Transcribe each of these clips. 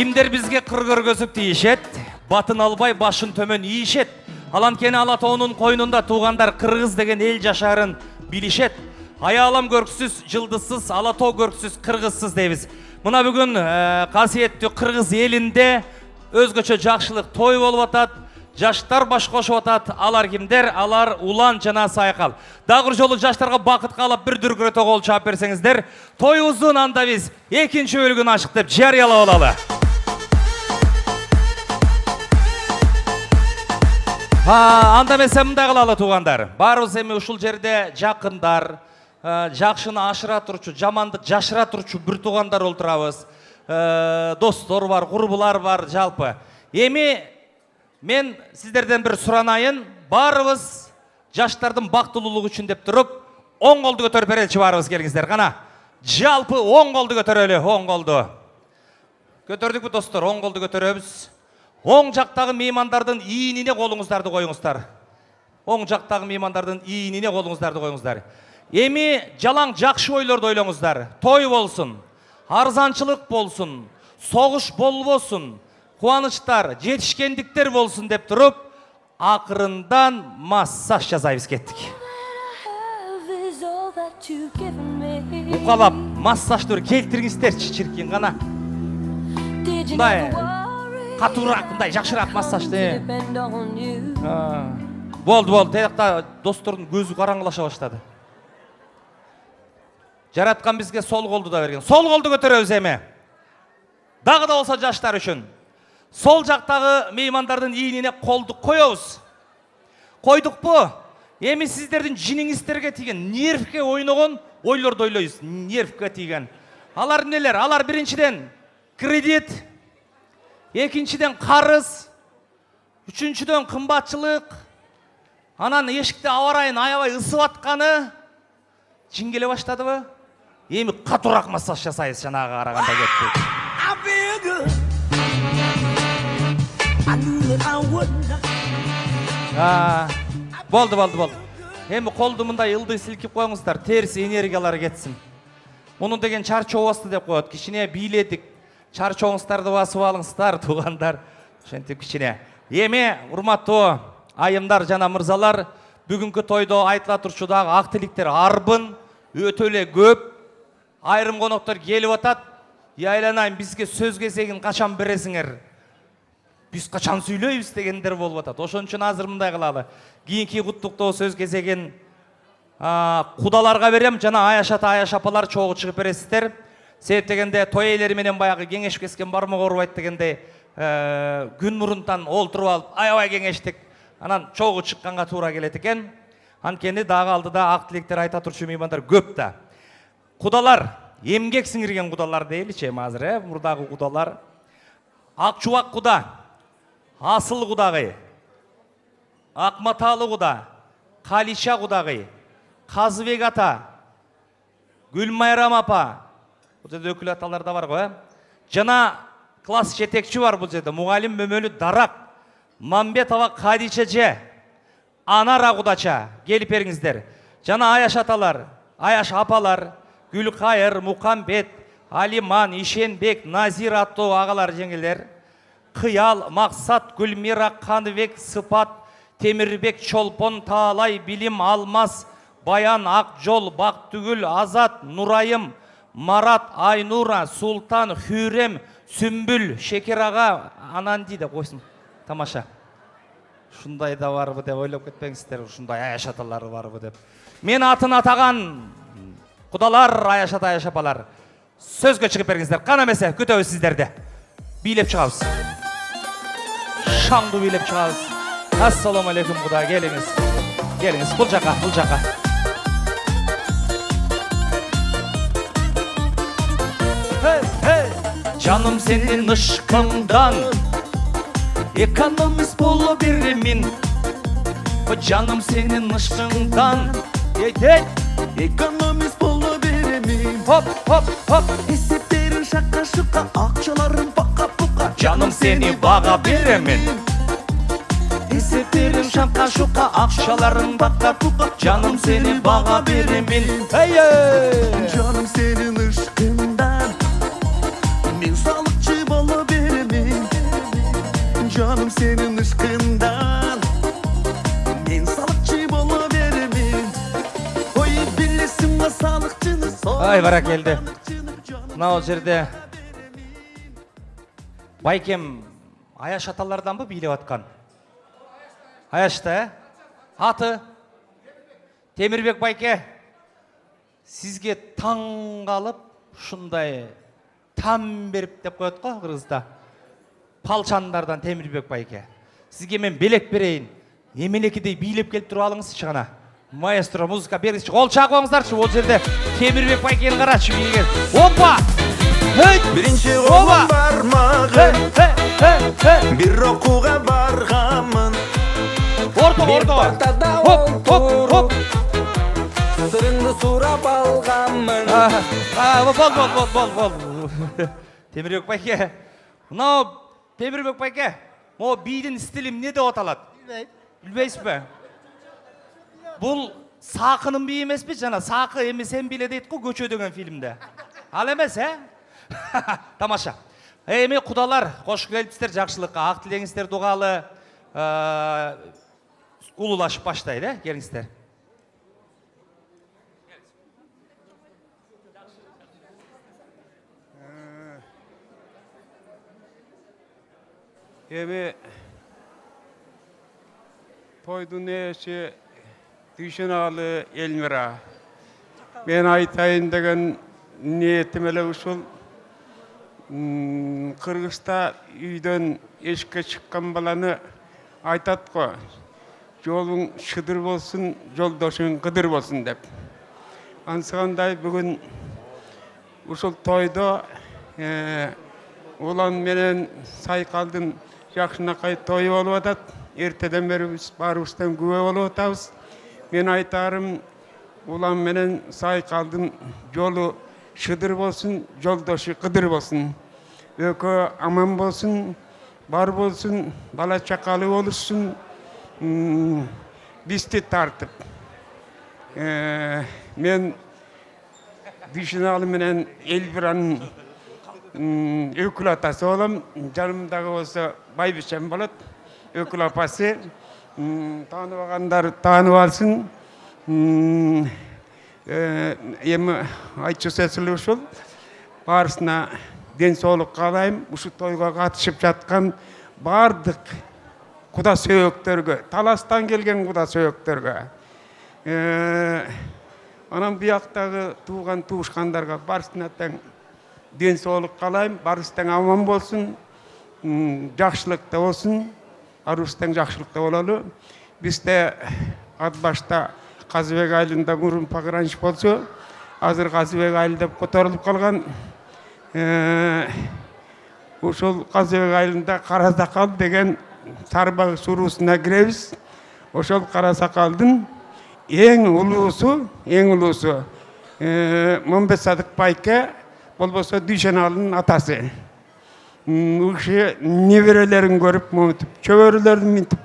Кимдер бизге кыр көргөзүп тийишет, батын албай башын төмөн ийишет. Аланкени Алатоонун койнунда туугандар кыргыз деген эл жашаарын билишет. Аялам көрксүз, жылдызсыз, Алатоо көрксүз, кыргызсыз дейбиз. Мына бүгүн касиеттүү кыргыз элинде өзгөчө жакшылык той болуп атат. Жаштар баш кошуп атат. Алар кимдер? Алар Улан жана Сайкал. Дагы бир жолу жаштарга бакыт каалап бир дүркүрөтө кол чаап берсеңиздер, тоюбуздун анда биз экинчи бөлүгүн ачык деп жарыялап алалы. Анда эмесе мындай кылалы туугандар. Баарыбыз эми ушул жерде жакындар, жакшыны ашыра турчу, жамандык жашыра турчу бир туугандар олтурабыз. Достор бар, курбулар бар, жалпы. Эми мен сиздерден бир суранайын. Баарыбыз жаштардын бактылуулугу үчүн деп туруп, оң колду көтөрүп береличи баарыбыз, келиңиздер. Кана жалпы оң колду көтөрөлү, оң колду. Көтөрдүкпү достор? Оң колду көтөрөбүз. Оң жактагы меймандардын ийинине колуңуздарды коюңуздар. Оң жактагы меймандардын ийинине колуңуздарды коюңуздар. Эми жалаң жакшы ойлорду ойлоңуздар. Той болсун, арзанчылык болсун, согуш болбосун, кубанычтар, жетишкендиктер болсун деп туруп, акырындан массаж жасайбыз кеттик. Укалап массажды келтириңиздерчи чиркин гана. Мындай катуураак, мындай жакшыраак массажды. Болду. Тиякта достордун көзү караңгылаша баштады. Жараткан бизге сол колду да берген. Сол колду көтөрөбүз эми. Дагы да болсо жаштар үчүн. Сол жактагы меймандардын ийинине колду коебуз. Койдукпу? Эми сиздердин жиниңиздерге тийген, нервге ойногон ойлорду ойлойбуз. Нервге тийген. Алар нелер? Алар биринчиден кредит, экинчиден карыз, үчүнчүдөн кымбатчылык, анан эшикте аба ырайын аябай ысып атканы жиңгеле баштадыбы? Эми катуураак массаж жасайбыз, жанагыга караганда кетти. Болду. Эми колду мындай ылдый силкип коюңуздар, терси энергиялары кетсин. Муну деген чарчоо басты деп коет. Кичине бийледик. Чарчооңуздарды басып алыңыздар, туугандар. Ошентип кичине. Эми урматтуу айымдар жана мырзалар, бүгүнкү тойдо айтыла турчу дагы ак тиликтер арбын, өтө эле көп. Айрым коноктор келип атат. Айланайын, бизге сөз кезегин качан бересиңер? Биз качан сүйлөйбүз дегендер болуп атат. Ошон үчүн азыр мындай кылалы. Кийинки куттуктоо сөз кезегин кудаларга берем, жана Аяш ата, Аяш апалар чогуу чыгып бересиздер. Себеп дегенде той ээлери менен баягы кеңешип кескен бармак оорубайт дегенде күн мурунтан олтуруп алып аябай кеңештик. Анан чогуу чыкканга туура келет экен. Анткени дагы алдыда ак тилектер айта турчу меймандар көп да. Кудалар, эмгек сиңирген кудалар дейличи эми азыр, мурдагы кудалар. Ак чубак куда, Асыл кудагый, Акматалы куда, Калиша кудагый, Казыбек ата, Гүлмайрам апа. Бул жерде өкүл аталар да бар го, Жана класс жетекчи бар бул жерде, мугалим Мөмөлү Дарак, Мамбетова Кадичеже, Анара кудача, келип бериңиздер. Жана Аяш аталар, Аяш апалар, Гүлкайыр, Мукамбет, Алиман, Ишенбек, Назир аттуу агалар жеңилер. Кыял, Максат, Гүлмира, Каныбек, Сыпат, Темирбек, Чолпон, Таалай, Билим, Алмаз, Баян, Акжол, Бактүгүл, Азат, Нурайым, Марат, Айнура, Султан, Хүрем, Сүмбүл, Шекер ага, Ананди деп койсун. Тамаша. Ушундай да барбы деп ойлоп кетпеңиздер, ушундай Аяш аталары барбы деп. Мен атын атаган кудалар, Аяш ата, Аяш апалар. Сөзгө чыгып бериңиздер. Кана эмесе, күтөбүз сиздерди. Бийлеп чыгабыз. Шаңды бийлеп чыгабыз. Ассаламу алейкум куда, келиңиз. Келиңиз, бул жака. Жаным сенин ышкыңдан экономист боло беремин. Жаным сенин ышкыңдан экономист боло беремин. Хоп. Эсептерин шакка-шукка, акчаларын пака-пука. Жаным сени бага беремин. Эсептерин шакка-шукка, акчаларын пака-пука. Жаным сени бага беремин. Жаным сенин ышкыңдан мен салыкчы боло беремин. Bıktım senin ışkından. Men salıkçı bola veremem. Oy bilesin va salıkçını. Ay barak geldi. Mına o жерде Байкем Аяш аталардан бы бийлеп аткан? Аяшта, аты Темирбек Байке. Сизге таң қалып, шундай там беріп деп коет го кыргызда. Палчандардан Темирбек Байке. Сизге мен белек берейин. Эмелекидей бийлеп келип туруп алыңызчы гана. Маэстро музыка беріңізші. Қол чағылыңыздаршы, ол жерде Темирбек Байкені қарашы биіген. Опа! Birinci oğlum barmağım. Bir okuğa barğamın. Orta. Hop, hop, hop. Sırını surap alğamın. Бол. Темирбек Байке. Мынау Темирбек Байке. О бидің стилі не деп аталады? Білбейсіз бе? Бұл Сақының би емес пе? Жана Сақы эми сен биле дейт го көчө деген фильмде. Ал емес, Тамаша. Эми кудалар, кош келипсиздер жакшылыкка, ак тилеңиздер дугалы улуулашып баштайт, келиңиздер. Эми тойдун ээси Дүйшеналы Элмира. Мен айтайын деген ниетим эле ушул. Кыргызда үйдөн эшикке чыккан баланы айтат го. Жолуң шыдыр болсун, жолдошуң кыдыр болсун деп. Ансыгандай бүгүн ушул тойдо улан менен Сайкалдын жакшынакай тою болуп атат. Эртеден бери баарыбыздан күбө болуп атабыз. Мен айтарым, улан менен Сайкалдын жолу шыдыр болсун, жолдошу кыдыр болсун. Экөө аман болсун, бар болсун, бала чакалы болушсун. Бизди тартып. Мен Дүйшеналы менен Элбиранын өкүл атасы болом. Жанымдагы болсо Байбичем болот. Өкүл апасы. Тааныбагандар таанып алсын. Эми айтчу сөзүлү ушул. Барысына ден соолук каалайм. Ушу тойго катышып жаткан бардык куда сөөктөргө, таластан келген куда сөөктөргө. Анан бияктагы тууган туушкандарга барысына тең ден соолук каалайм. Барысы тең аман болсун. Жакшылыкта болсун. Арыбыз тең жакшылыкта бололу. Бизде ат башта Казыбек айылында мурун погранич болсо, азыр Казыбек айыл деп которулуп калган. Ошол Казыбек айылында Кара Сакал деген Сарбаг суруусуна киребиз. Ошол Кара Сакалдын эң улуусу Момбет Садык Байке болбосо Дүйшеналынын атасы. Уши неберелерин көрүп, монтип, чөбөрөлөрүн минтип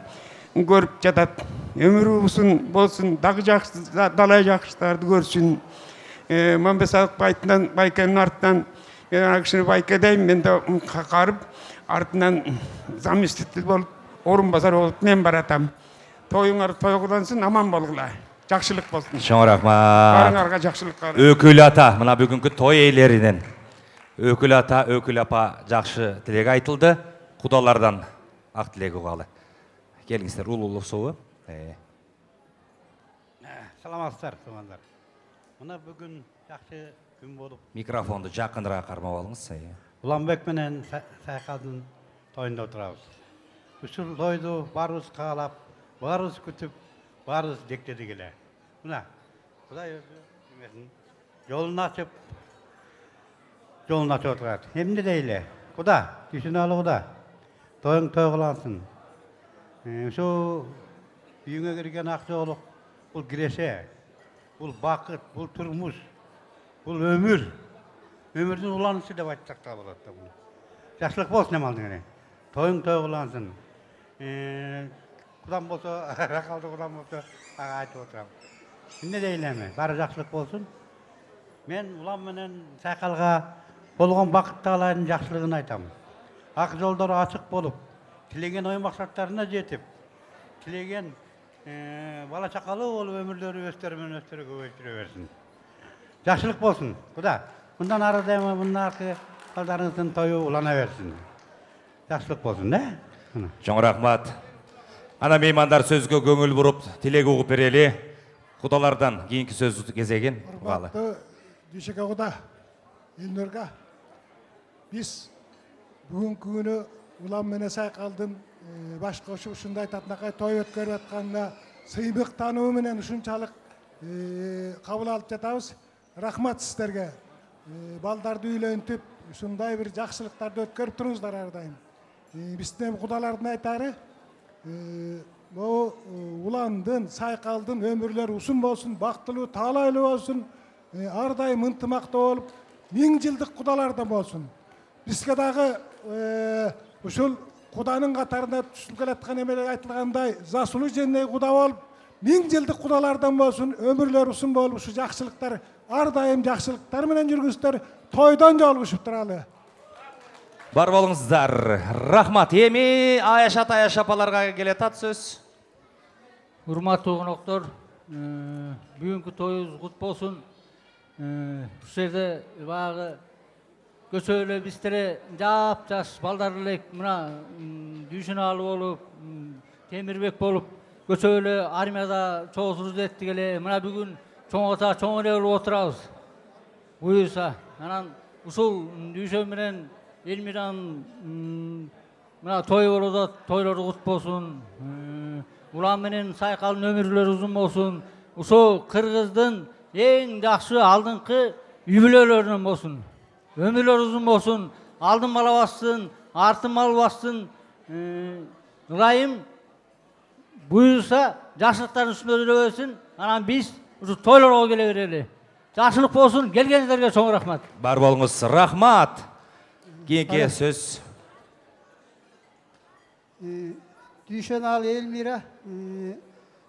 көрүп жатат. Өмүрү узун болсун, дагы жакшы далай жакшыларды көрсүн. Момбет Садык Байкенин артынан мен акшыны Байке дейм, мен да карып, артынан заместитель болуп, орун басар болуп мен баратам. Тоюңар тойгулансын, аман болгула. Жакшылык болсун. Чоң рахмат. Барыңарга жакшылык каалайм. Өкүл ата, мына бүгүнкү той ээлеринен өкүл ата, өкүл апа жакшы тилек айтылды. Кудалардан ак тилек угалы. Келиңиздер, улуулук соо. Саламатсыздар, тумандар. Мына бүгүн жакшы күн болуп, Микрофонду жакыныраак кармап алыңыз. Уланбек менен Сайкалдын тоюнда отурабыз. Ушул тойду баарыбыз каалап, баарыбыз күтүп, баарыбыз дектедик эле. Мына Кудай өзү эмесин жолун ачып отурат. Эмне дейле? Куда? Дүйшеналы Куда. Тоюң той кылансын. Ушу үйүңө кирген ак жоолук, бул киреше, бул бакыт, бул турмуш, бул өмүр. Өмүрдүн уланışı деп айтсак да болот да бул. Жакшылык болсун эмалдыгы. Тоюң той кылансын. Кудан болсо, Сакалды кудан болсо, ага айтып отурам. Эмне дейлеми? Баары жакшылык болсун. Мен улам менен Сайкалга болгон бакыт таалайдын жакшылыгын айтам. Ак жолдору ачык болуп, тілеген ой мақсаттарына жетіп, тілеген бала чақалы ол өмірлері өстерімен өстері көбейтіре берсін. Жақсылық болсын, Құда. Бұндан ары дайма, бұндан арқы қалдарыңыздың тойы ұлана берсін. Жақсылық болсын, да? Жоң рахмат. Ана меймандар сөзге көңіл бұрып, тілек ұғып берелі. Құдалардан кейінгі сөз кезеген. Құрметті Дүйшек Құда, Елнұрға, біз бүгінгі күні ұлан мене Сайқалдың башқа ұшындай татынақай той өткөріп атқанына сыймық тануы менен ұшынчалық қабыл алып жатабыз. Рахмат сіздерге. Балдарды үйлентіп, ұшындай бір жақсылықтарды өткөріп тұрыңыздар ардайым. Біздің құдалардың айтары, бұл ұландың, Сайқалдың өмірлер ұсын болсын, бақтылы, талайлы болсын, ардайым ынтымақты болып, 1000 жылдық құдалардан болсын. Бізге дағы ұшыл құданың қатарында түсілгел атқан емелер айтылғандай, засылы женней құда болып, 1000 жылдық құдалардан болсын, өмірлер ұсын болып, ұшы жақсылықтар, ардайым жақсылықтар менен жүргіздер, тойдан жолғышып тұралы. Бар болыңыздар. Рахмат. Еми Аяшат Аяшапаларға келетат сөз. Урматтуу коноктор, бүгүнкү тоюбуз кут болсун. Ушул жерде баягы көчөлө бизлер жаш балдар элек мына Дүйшөналы болуп, Темирбек болуп, көчөлө армияда чогулуп еттик эле. Мына бүгүн чоң ата, чоң эле болуп отурабыз. Буюрса, анан ушул Дүйшөн менен Элмиран мына той болуп, тойлору кут болсун. Улан менен Сайкалдын өмүрлөрү узун болсун. Ушул кыргыздын эң жакшы алдыңкы үй-бүлөлөрүнөн болсун. Өмүрлөр узун болсун. Алдын мала бассын, артын мал бассын. Ылайым буюрса жакшылыктардын үстүнө жүрө берсин. Анан биз ушу тойлорго келе берели. Жакшылык болсун. Келгениңиздерге чоң рахмат. Бар болыңыз. Рахмат. Кейінгі сөз. Дүйшөналы Элмира,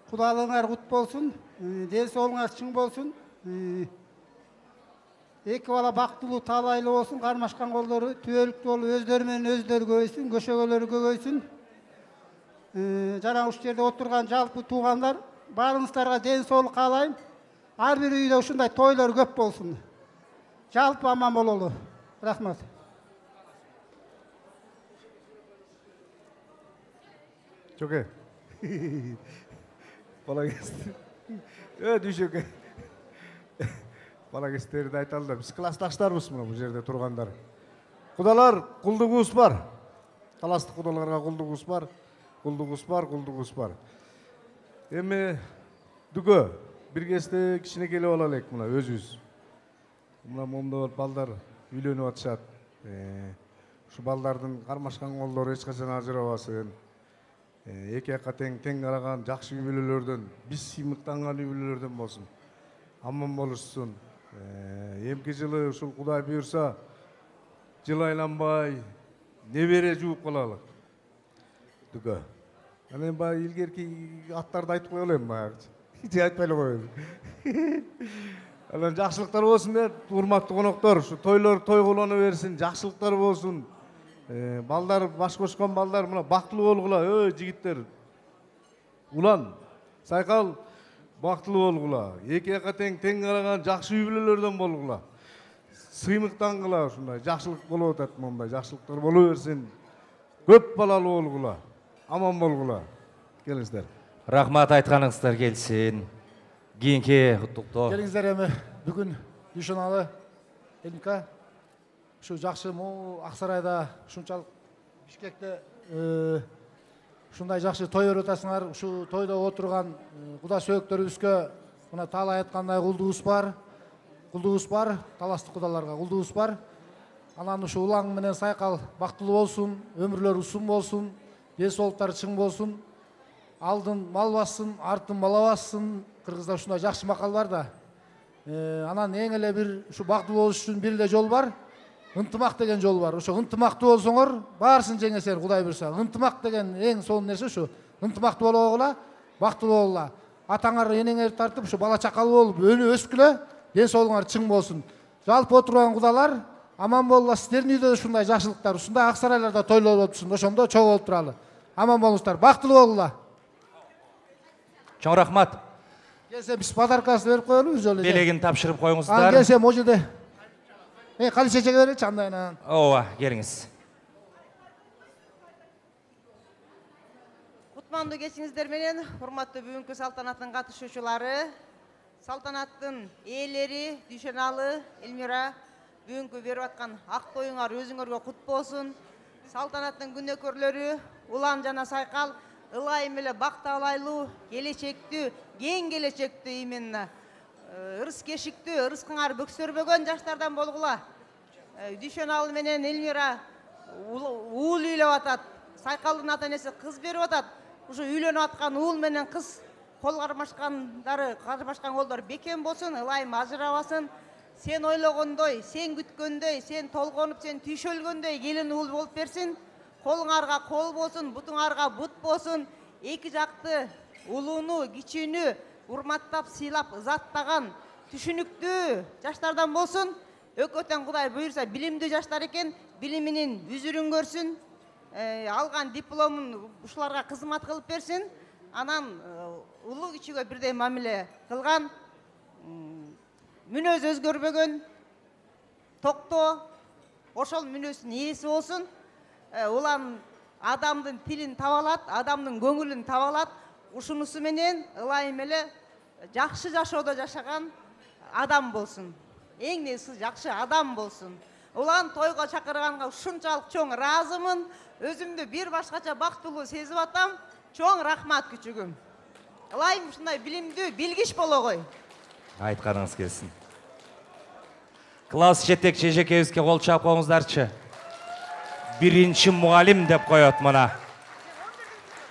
құдалығыңар құт болсын, дел солыңар шың болсын, екі бала бақтылы талайлы болсын, қармашқан қолдары түелікті болу өздерімен өздері көйсін, көшегелері көйсін. Жаңа ұш жерде отырған жалпы туғандар, барыңыздарға ден солы қалайын, ар бір үйде ұшындай тойлар көп болсын. Жалпы аман бололу. Рахмат. Чоке. Бала кесті. Дүйшөке. Бала кестерді айталды. Біз классташтарбыз мұны бұл жерде тұрғандар. Құдалар, құлдығыз бар. Таласты құдаларға құлдығыз бар. Құлдығыз бар, құлдығыз бар. Эми дүгө, бір кесті кішіне келе олалек мұна, өзіз. Мұна момда балдар үйленіп атышат. Шу балдардың қармашқан қолдары ешқашан ажырамасын. Эки акка тең караган жакшы үй-бүлөлөрдөн, биз сыймыктанган үй-бүлөлөрдөн болсун. Аман болушсун. Эмки жылы ушул Кудай буйрса, жыл айланбай небере жууп калалы. Дүгө. Анан баягы илгерки аттарды айтып кое алайм баягы. Эч айтпай эле коеюн. Анан жакшылыктар болсун деп, урматтуу коноктор, ушу тойлор той кылына берсин, жакшылыктар болсун. Балдар, баш кошкон балдар, мына бактылуу болгула, жигиттер. Улан, Сайкал, бактылуу болгула. Эки жака тең караган жакшы үй-бүлөлөрдөн болгула. Сыймыктангыла ушундай, жакшылык болуп атат мондай, жакшылыктар боло берсин. Көп балалуу болгула, аман болгула. Келиңиздер. Рахмат айтқаныңыздар келсін. Кейінгі құттықтау. Келіңіздер әмі, бүгін Дүйшөналы Элмика, şu жақсы му Ақсарайда, шунчалық Бишкекте шундай жақсы той өтесіңер, şu тойда отырған құда сөйіктерімізге мына талай айтқандай құлдығыз бар, таласты құдаларға құлдығыз бар. Анан şu ұлаң менен Сайкал бақтылы болсын, өмірлер ұсын болсын, денсаулықтары чың болсын, алдын мал бассын, артын мала бассын. Кыргызда шундай жақсы мақал бар да. Анан ең эле бир şu бактылуу болуш үчүн бир эле жол бар. Ынтымак деген жол бар. Ошо ынтымактуу болсоңор, баарысын жеңесер Кудай буйрса. Ынтымак деген эң сонун нерсе ушу. Ынтымактуу бологула, бактылуу болула. Атаңар, энеңер тартып, ушу бала чакал болуп, өнү өскүлө, ден соолуңар чың болсун. Жалпы отурган кудалар аман болула. Сиздердин үйдө ушундай жакшылыктар, ушундай Аксарайларда тойлор болуп турсун. Ошондо чогуу болуп туралы. Аман болуңуздар. Бактылуу болгула. Чоң рахмат. Келсе биз подаркасын берип коелу жолу. Белегин тапшырып Ан коюңуздар. келсе могу жерде. Кали чечеге беречи андайынан. Ооба, келиңиз. Кутмандуу кечиңиздер менен, урматтуу бүгүнкү салтанаттын катышуучулары, салтанаттын ээлери, Дүйшеналы, Элмира, бүгүнкү берип аткан ак тоюңар өзүңөргө кут болсун. Салтанаттын күнөөкөрлөрү, улан жана сайкал, ылайым эле бакталайлуу, келечектүү, кең келечектүү именно ырыс кешиктүү, ырыскыңар бөксөрбөгөн жаштардан болгула. Дүйшеналы менен Элмира уул үйлөп атат. Сайкалдын ата энеси кыз берип атат. Ушу үйлөнүп аткан уул менен кыз кол кармашкан колдор бекем болсун, ылайым ажырабасын. Сен ойлогондой, сен күткөндөй, сен толгонуп, сен түйшөлгөндөй келин уул болуп берсин. Колуңарга кол болсун, бутуңарга бут болсун. Эки жакты улууну, кичүүнү урматтап, сыйлап, ызаттаган, түшүнүктүү жаштардан болсун. Өкөтөн Кудай буйрса билимдүү жаштар экен, билиминин үзүрүн көрсүн. Алган дипломун ушуларга кызмат кылып берсин. Анан улуу кичүүгө бирдей мамиле кылган, мүнөз өзгөрбөгөн, токтоо, ошол мүнөздүн ээси болсун. Улан адамдын тилин таба алат, адамдын көңүлүн таба алат. Ушунусу менен ылайым эле жакшы жашоодо жашаган адам болсун. Эң негизгиси жакшы адам болсун. Улан тойго чакырганга ушунчалык чоң ыраазымын. Өзүмдү бир башкача бактылуу сезип атам. Чоң рахмат күчүгүм. Ылайым ушундай билимдүү, билгич болгой. Айтканыңыз келсин. Класс жетекчи эжекебизге кол чаап коюңуздарчы. Биринчи мугалим деп коет мына.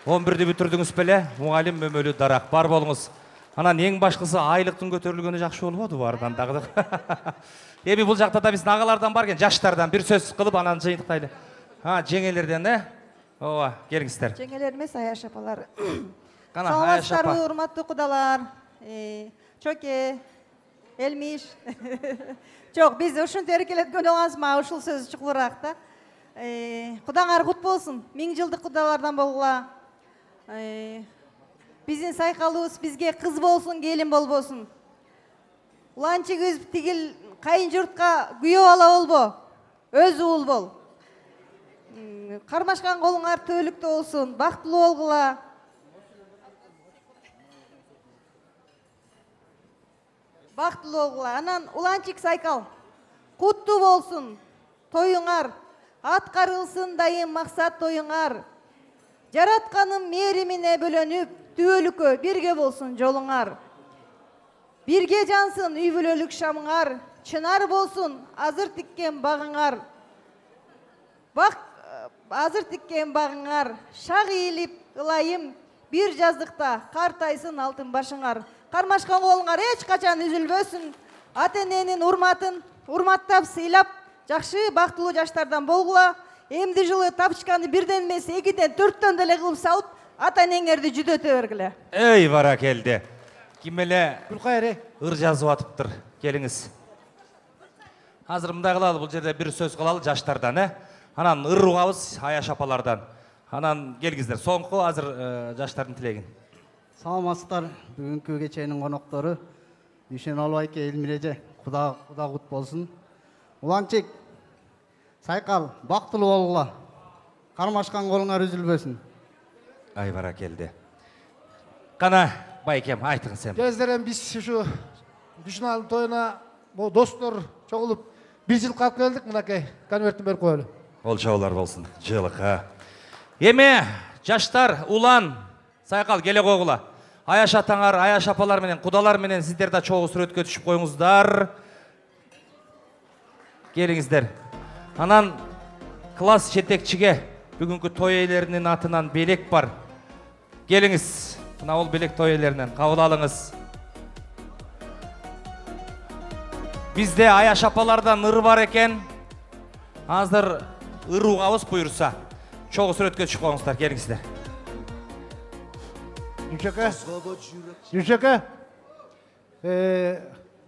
11-ди бүтүрдүңүз беле? Мугалим өмөлү дарак. Бар болуңуз. Анан эң башкысы айлыктын көтөрүлгөнү жакшы болбоду бардан дагы. Эми бул жакта да биздин агалардан бар экен, жаштардан бир сөз кылып анан жыйынтыктайлы. Жеңелерден, Ооба, келиңиздер. Жеңелер эмес, Аяш апалар. Кана, Аяш апа. Саламатсыздарбы, урматтуу кудалар. Чоке, Элмиш. Жок, биз ушинтип эркелеткөн оңазма, ушул сөз чукулураак да. Кудаңар кут болсун. 1000 жылдык кудалардан болгула. Биздин сайкалыбыз бизге кыз болсун, келин болбосун. Уланчыгыз тигил кайын журтка күйөө ала болбо. Өз уул бол. Кармашкан колуңар төөлүктүү болсун, бактылуу болгула. Бактылуу болгула. Анан уланчык сайкал куттуу болсун. Тоюңар аткарылсын дайым максат тоюңар. Жаратканын мээримине бөлөнүп, түбөлүккө бирге болсун жолуңар. Бирге жансын үй бүлөлүк шамыңар, чынар болсун азыр тиккен багыңар. Азыр тиккен багыңар, шак ийилип ылайым, бир жаздыкта картайсын алтын башыңар. Кармашкан колуңар эч качан үзүлбөсүн. Ата эненин урматын урматтап, сыйлап, жакшы бактылуу жаштардан болгула. Эмди жылы тапчканы бирден эмес, экиден, төрттөн деле кылып салып, ата энеңерди жүдөтө бергиле. Эй, баракелди. Ким эле Гүлкайыр, ыр жазып атыптыр. Келиңиз. Азыр мындай кылалы, бул жерде бир сөз кылалы жаштардан, Анан ыр угабыз Аяш апалардан. Анан келгиздер. Соңку азыр жаштардын тилегин. Саламатсыздар, бүгүнкү кеченин коноктору Дүйшеналы айке, Элмиреже, Куда кут болсун. Уланчык, сайкал, бактылуу болгула. Кармашкан колуңар үзүлбөсүн. Ай баракелди. Кана байкем, айтыңыз сен. Кездерен биз ушу Дүйшеналы тоюна достор чогулуп 1 жыл калып келдик. Мынакей конверттин берип коелу. Ол чоолор болсун. Жылык. Эми жаштар, улан, сайкал келе койгула. Аяш атаңар, Аяш апалар менен, кудалар менен сиздер да чогуу сүрөткө түшүп коюңуздар. Келиңиздер. Анан класс жетекчиге бүгүнкү той ээлеринин атынан белек бар. Келиңиз. Мына ол белек той ээлеринен кабыл алыңыз. Бизде Аяш апалардан ыр бар экен. Азыр ыр угабыз буйрса, чогуу сүрөткө түшүп коюңуздар. Келиңиздер. Дүйшөкө,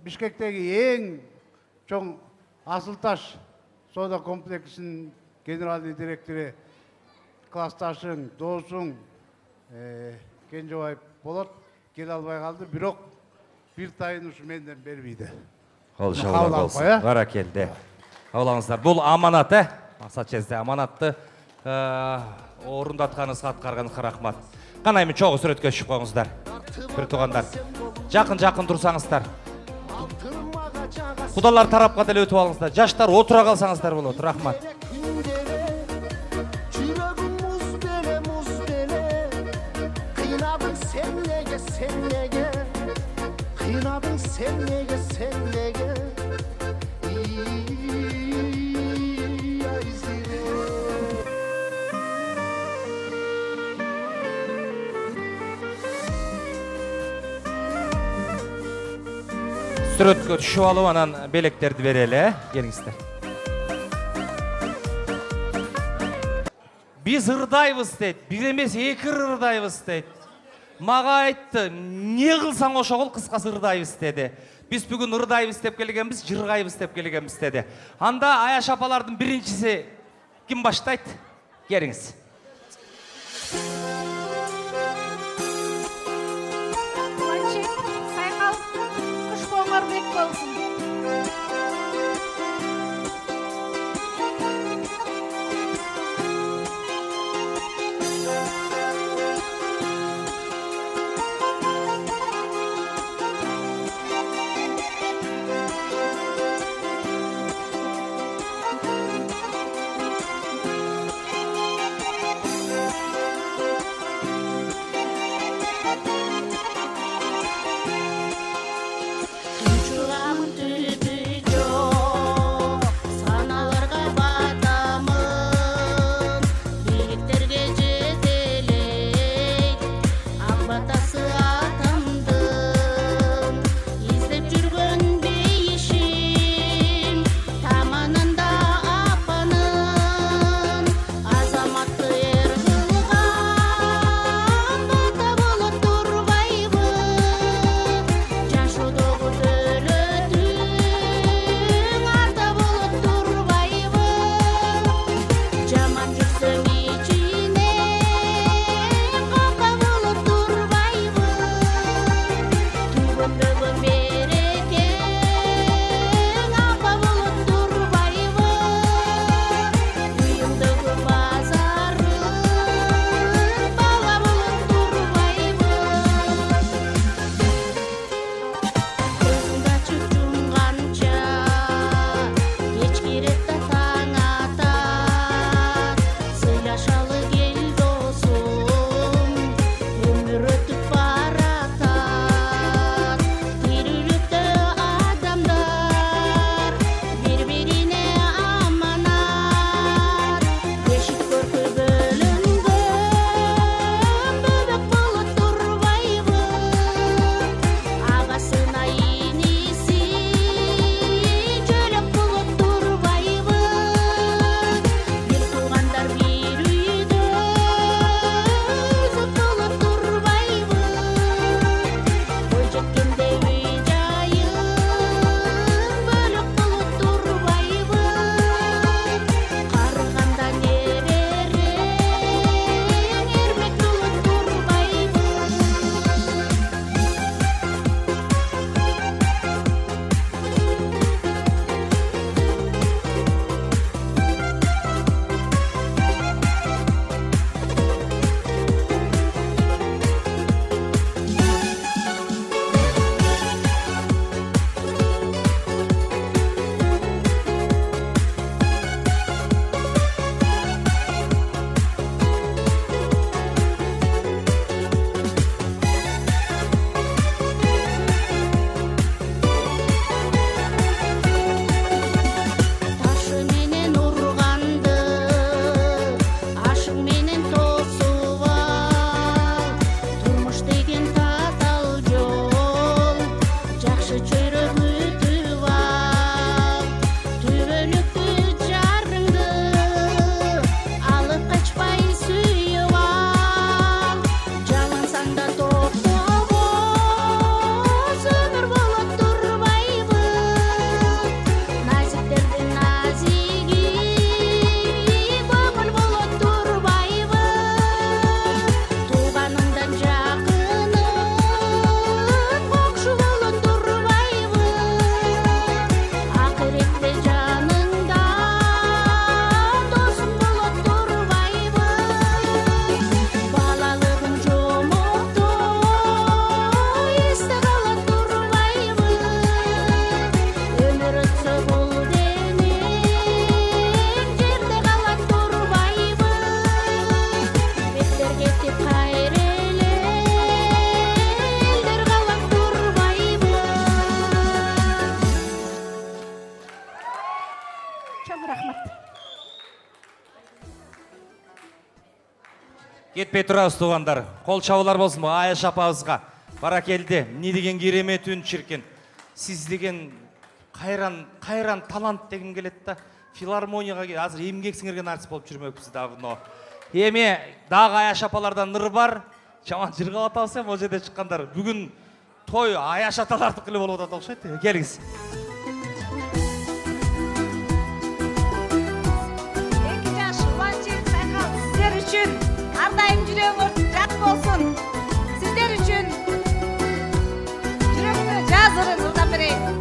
Бишкектеги эң чоң Асыл таш соода комплексинин генеральный директору классташың, досуң Кенжебаев болот, келе албай калды, бирок бир тайын ушу менден бербейди. Кол Кабыл шабалар алып болсын. қой, ә? Баракелде. Аулаңыздар. Бұл аманат, Мақсат Чезде аманатты орындатканыңызга аткарганыңызга рахмат. Кана эми чогуу сүрөткө түшүп коюңуздар. Бир туугандар. Жакын турсаңыздар. Кудалар тарапка деле өтүп алыңыздар. Жаштар отура калсаңыздар болот. Рахмат. Жүрөгүм муз беле кыйнадың сен неге кыйнадың сен неге айзире Сүрөткө түшүп алып анан белектерди берели, келиңиздер. Биз ырдайбыз дейт, бир эмес эки ырдайбыз дейт. Мага айтты, не кылсаң ошо кыл, кыскасы ырдайбыз деди. Биз бүгүн ырдайбыз деп келгенбиз, жыргайбыз деп келгенбиз деди. Анда Аяш апалардын биринчиси ким баштайт? Келиңиз. Бек болсын. Кетпей тұрабыз туғандар. Қол чабылар болсын Аяш апабызға. Баракелді, не деген керемет үн шіркен. Сіз деген қайран талант деген келеді да. Филармонияға келеді. Азыр емгек сіңірген артист болып жүрмекпіз давно. Еме, дағы Аяш апалардан ныр бар. Жаман жырға аталсам, ол жерде шыққандар. Бүгін той Аяш аталарды қылып болып отады оқшайды. Келіңіз. Екі жаш ұланчылық сайқал сіздер үшін ардайым жүрегіңіз жат болсын. Сіздер үшін жүректі жазырын ұлдан берейін.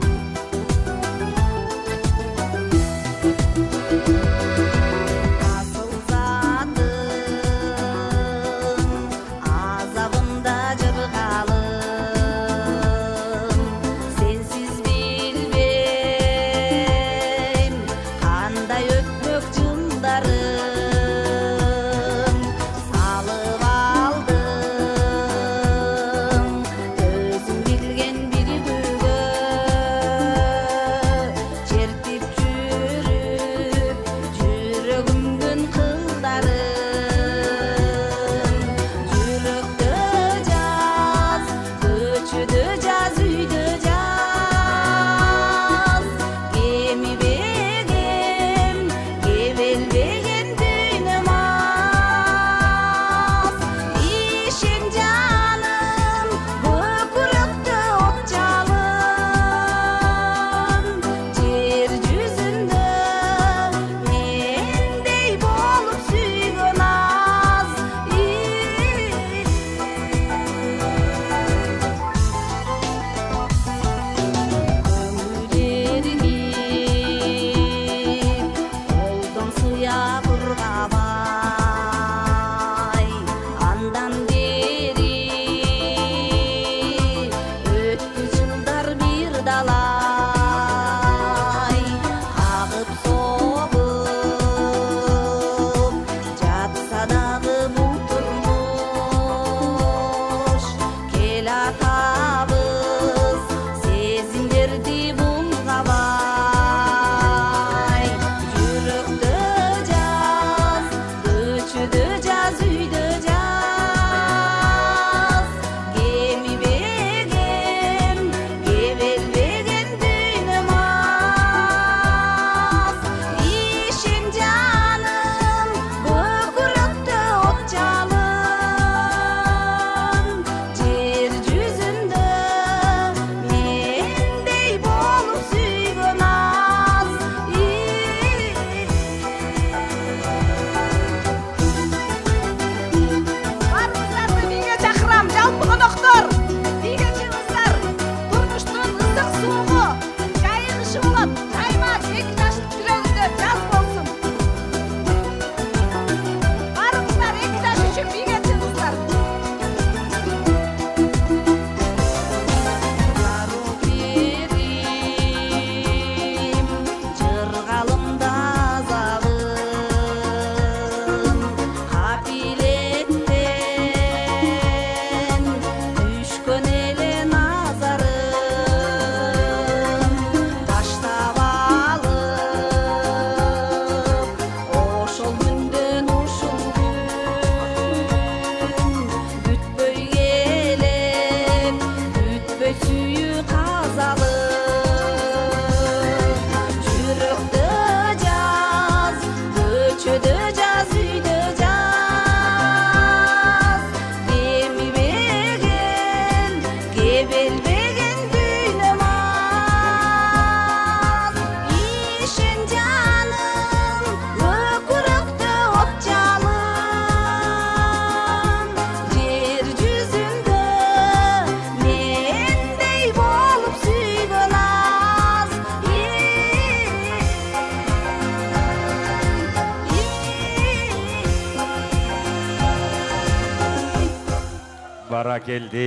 Баракелді.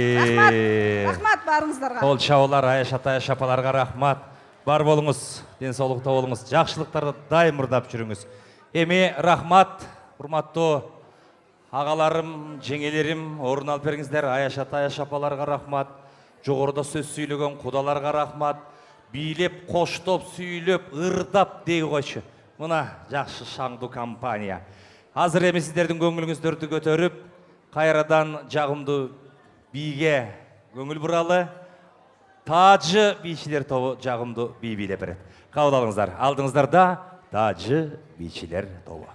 Рахмат барыңыздарға. Қол чабылар Аяш апаларға рахмат. Бар болыңыз, денсаулықта болыңыз, жақсылықтарды дайым ұрдап жүріңіз. Еме рахмат, құрматты ағаларым, жеңелерім, орын алып беріңіздер. Аяш апаларға рахмат. Жоғырда сөз сөйлеген құдаларға рахмат. Билеп, қоштоп, сөйлеп, ырдап дей қойшы. Мұна жақшы шаңды компания. Азыр еме сіздердің көңіліңіздерді көтеріп, Кайрадан жагымдуу бийге көңүл буралы. Тажы бийчилер тобу жагымдуу бий бийлеп берет. Кабыл алыңыздар. Алдыңыздарда Тажы бийчилер тобу.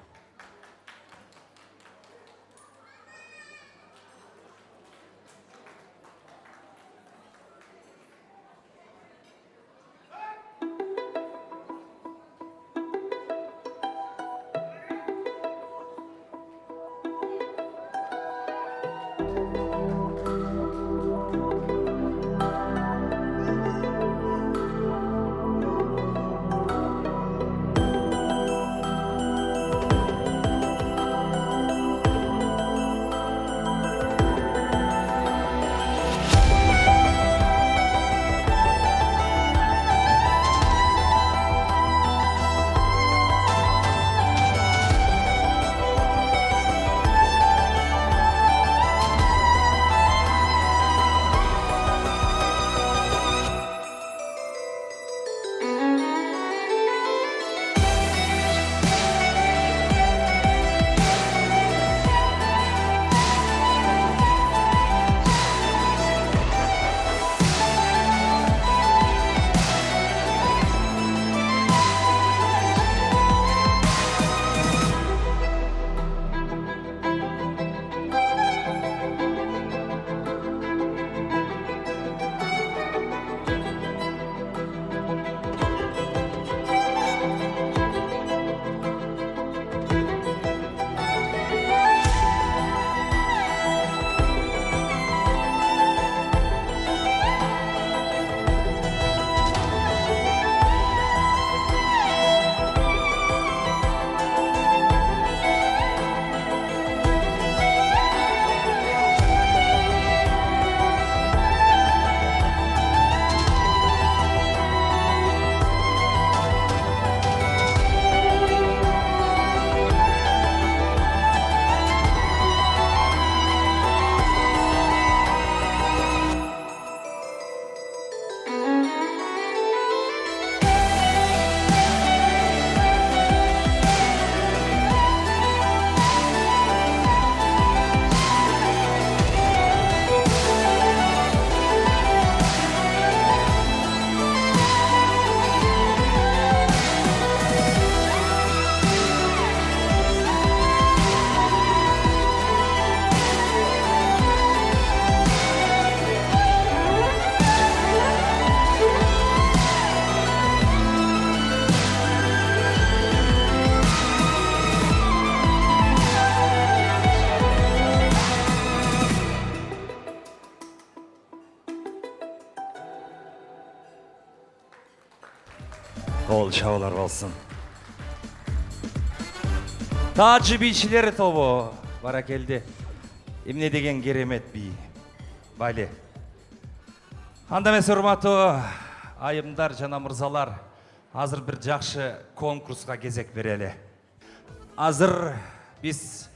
Кол чабуулар болсун. Тажы бийчилер тобу баракелди. Эмне деген керемет бий. Бали. Анда эмес урматтуу айымдар жана мырзалар, азыр бир жакшы конкурска кезек берели. Азыр биз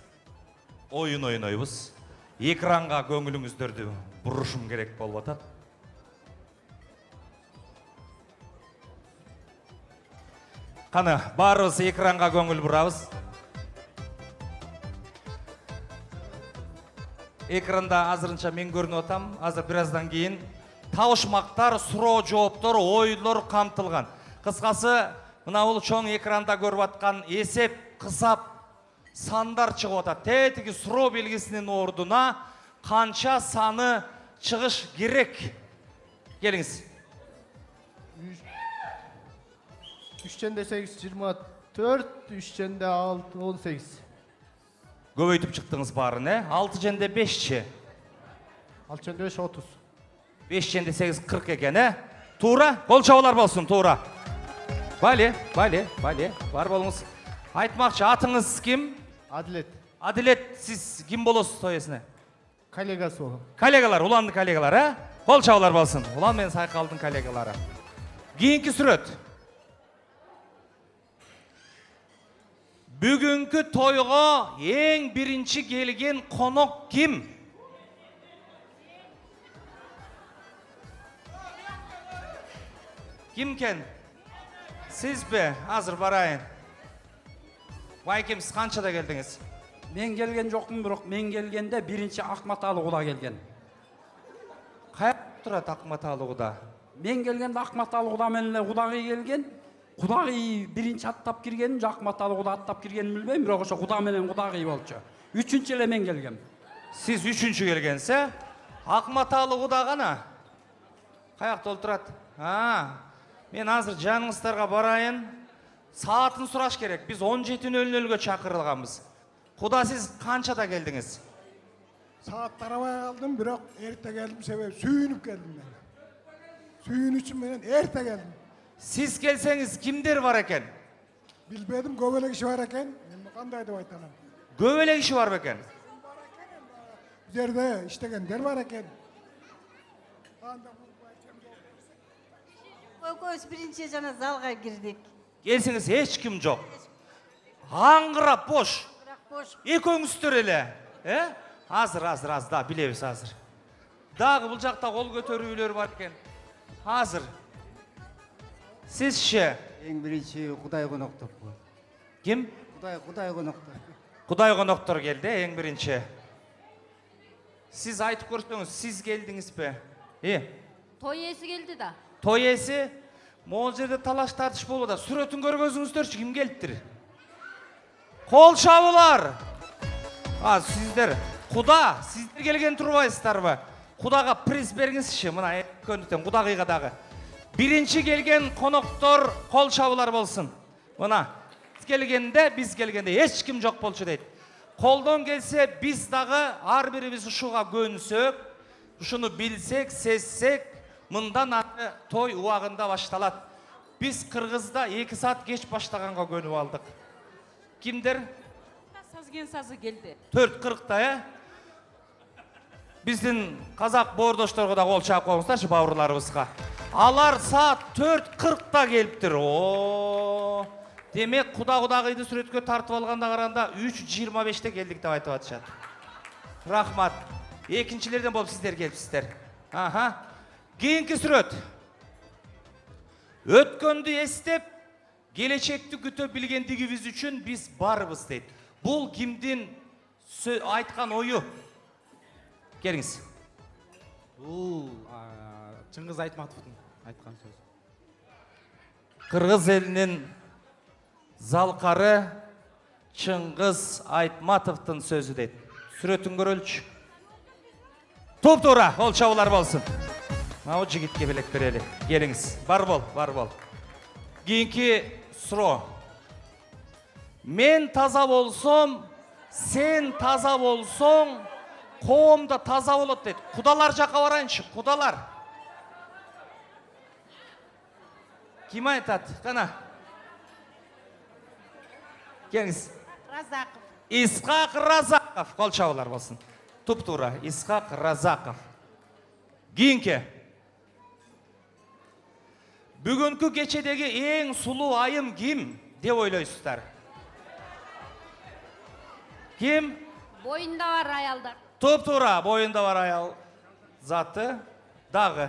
оюн ойнойбуз. Экранга көңүлүңүздөрдү бурушум керек болуп атат. Кана, барыбыз экранга көңүл бурабыз. Экранда азырынча мен көрүнүп атам. Азыр бир аздан кийин табышмактар, суроо жооптор, ойлор камтылган. Кыскасы, мына бул чоң экранда көрүп аткан эсеп, кысап, сандар чыгып атат. Тетиги суроо белгисинин ордуна канча саны чыгыш керек? Келиңиз. 3/8 24, 3/6 18. Көбөйтүп чыктыңыз баарын, 6/5-чи? 6/5 30. 5/8 40 экен, Туура? Кол чабуулар болсун, туура. Бали, бар болуңуз. Айтмакчы, атыңыз ким? Адилет. Адилет, сиз ким болосуз той ээсине? Коллегасы болом. Коллегалар, уландын коллегалары, Кол чабуулар болсун. Улан менен Сайкалдын коллегалары. Кийинки сүрөт. Бүгүнкү тойго эң биринчи келген конок ким? Кимкен? Сиз бе? Азыр барайын. Байкем, сиз канчада келдиңиз? Мен келген жоқпын, бірақ мен келгенде бірінші Ақматалы құда келген. Қаяқта тұрады Ақматалы құда? Мен келгенде Ақматалы құда менен құдағи келген. Құдағи бірінші аттап кіргенін, Ақматалы құда аттап кіргенін білмеймін, бірақ ошо құда менен құдағи болчу. Үчүнчү эле мен келгем. Сіз үшінші келгенсі? Ақматалы құда қана? Қаяқта ол тұрады? Мен азыр жаныңыздарға барайын. Саатын сұраш керек. Біз 17:00-ге шақырылғанбыз. Құда, сіз қаншада келдіңіз? Saat taramaya kaldım, biraz erте geldim sebep suyunup geldim ben. Suyun için ben erте geldim. Siz gelseniz kimler var eken? Bilmedim göbelek işi var eken, ben kandaydım aytanam. Göbelek işi var eken? Üzerinde iştegenler var eken. Көз биринчи жана залга кирдик. Gelseniz hiç kim yok. Аңғырап boş. Бош. Eköңүздөр эле. Азыр, да, билебиз азыр. Дагы бул жакта кол көтөрүүлөр бар экен. Азыр. Сизче? Эң биринчи Кудай коноктор. Ким? Кудай коноктор. Кудай коноктор келди, эң биринчи. Сиз айтып көрсөңүз, сиз келдиңизби? Той ээси келди да. Той ээси? Могул жерде талаш тартыш болуп атат. Сүрөтүн көргөзүңүздөрчү, ким келиптир? Кол чабуулар. Сиздер Құда, сиздер келген турбайсыздарбы? Құдаға приз беріңізші, мына көндіктен Құдағиға дағы. Бірінші келген қонақтар қол шабулар болсын. Мына біз келгенде ешкім жоқ болшы дейді. Қолдан келсе біз дағы ар біріміз ұшуға көнсек, ұшыны білсек, сезсек, мындан ары той уағында башталады. Біз Қырғызда 2 саат кеш баштағанға көніп алдық. Кімдер? Сазген сазы келді. 4:40-та, Біздің қазақ боордошторго да қол шап қойыңыздаршы бауырларыбызға. Алар саат 4:40-та келіптір. Демек, Құдағиды сүретке тартып алғанда қаранда 3:25-те келдік деп айтып атышат. Рахмат. Екіншілерден болып сіздер келіпсіздер. Кейінгі сүрет. Өткөнді естеп, келешекті күтө білгендігіміз үшін біз барбыз дейді. Бұл кімден айтқан ойы? Келіңіз. Бұл Чыңгыз Айтматовтың айтқан сөз. Қырғыз елінің залқары Чыңгыз Айтматовтың сөзі дейді. Сүретін көрөлчү. Топ-тура, ол шабулар болсын. Мау жігітке білек берелі. Келіңіз. Бар бол. Кейінгі сұро. Мен таза болсом, сен таза болсоң, қоғамда таза болады дейді. Құдалар жаққа барайыншы, құдалар. Кім айтады? Қана? Келіңіз. Разақов. Исқақ Разақов. Қол шабулар болсын. Туп-тура. Исқақ Разақов. Кейінгі. Бүгінгі кечедегі ең сұлу айым кім деп ойлайсыздар? Кім? Бойында бар аялдар. Топ-тура, бойында бар аял заты. Дағы.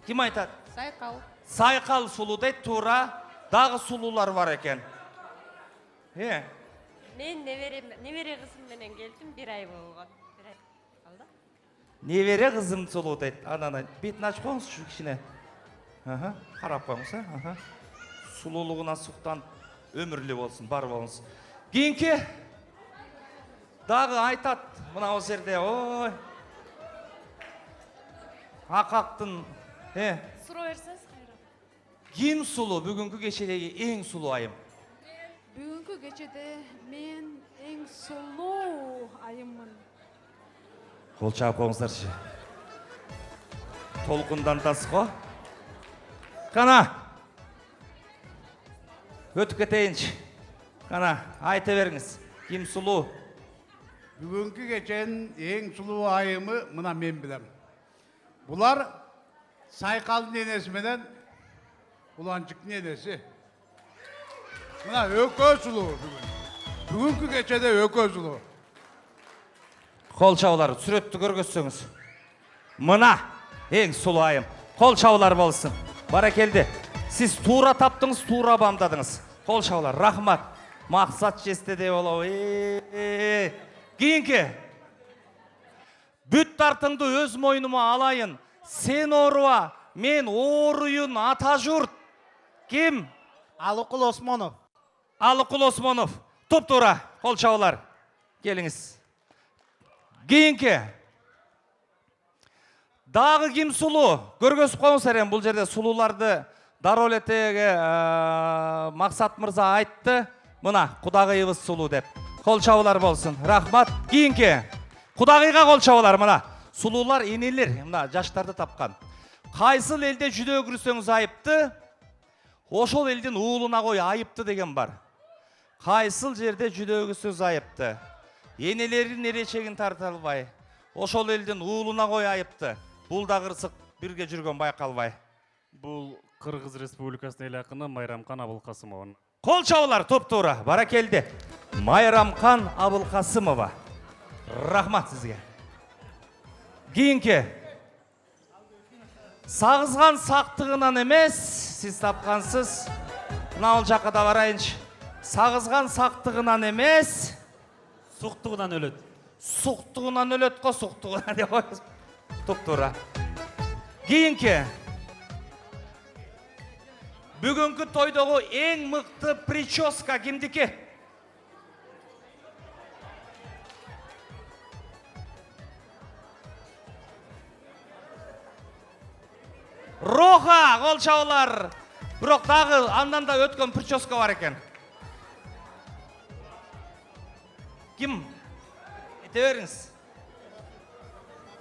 Кім айтады? Сайқал. Сайқал сұлу дейді, тура. Дағы сұлулар бар екен. Мен невере қызым менен келдім, 1 ай болған. Невере қызым сұлу дейді. Ананы бетін ашып қоңыз şu кішіне. Қарап қоңыз. Сұлулығына сұқтан өмірлі болсын, бар болыңыз. Кейінгі дағы айтат мына осы жерде, ой. Ақақтың, Сұра берсеңіз қайрам. Кім сұлу, бүгінгі кешедегі ең сұлу айым? Бүгінгі кешеде мен ең сұлу айыммын. Қол шап қоңыздаршы. Толқындан тасқо. Қана. Өтіп кетейінші. Қана, айта беріңіз. Кім сұлу? Бүгінгі кешен ең сұлу айымы мына мен білем. Бұлар Сайқалдың енесі менен Ұланшықтың енесі. Мына өкө сұлу бүгін. Бүгінгі кешеде өкө сұлу. Қол шаулар, сүретті көргөзсеңіз. Мына ең сұлу айым. Қол шаулар болсын. Бара келді. Сіз тура таптыңыз, тура бамдадыңыз. Қол шаулар, рахмат. Мақсат жесте де болау. Кейінгі. Бүт тартыңды өз мойныма алайын. Сен оруа, мен оруйын ата жұрт. Кім? Алыкул Осмонов. Алыкул Осмонов. Топ-тура, қол шаулар. Келіңіз. Кейінгі. Дағы кім сұлу? Көргөз қоңыздар ем, бұл жерде сұлуларды Даролетеге Мақсат мырза айтты. Мына, құдағайыбыз сұлу деп. Қол шаулар болсын. Рахмат. Кейінгі. Құдағайға қол шаулар, мына. Сұлулар енелер, мына, жаштарды тапқан. Қайсыл елде жүде өгірсеңіз айыпты, ошол елден уылына қой айыпты деген бар. Қайсыл жерде жүде өгірсеңіз айыпты. Енелерін еречегін тарталбай, ошол елден уылына қой айыпты. Бұл да қырсық бірге жүрген байқалбай. Бұл Қырғыз Республикасының ел ақыны Майрамхан Абылқасымова. Қол шаулар, топ-тура, бара келді. Майрамхан Абылқасымова. Рахмат сізге. Кейінгі. Сағызған сақтығынан емес, сіз тапқансыз. Мынау жаққа да барайыншы. Сағызған сақтығынан емес, Сұқтығынан өледі. Сұқтығынан өледі қо, сұқтығынан деп қойыз. Топ-тура. Кейінгі. Бүгінгі тойдағы ең мықты прическа кімдікі? Роха, қол шаулар. Бірақ дағы андан да өткен прическа бар екен. Кім? Ете беріңіз.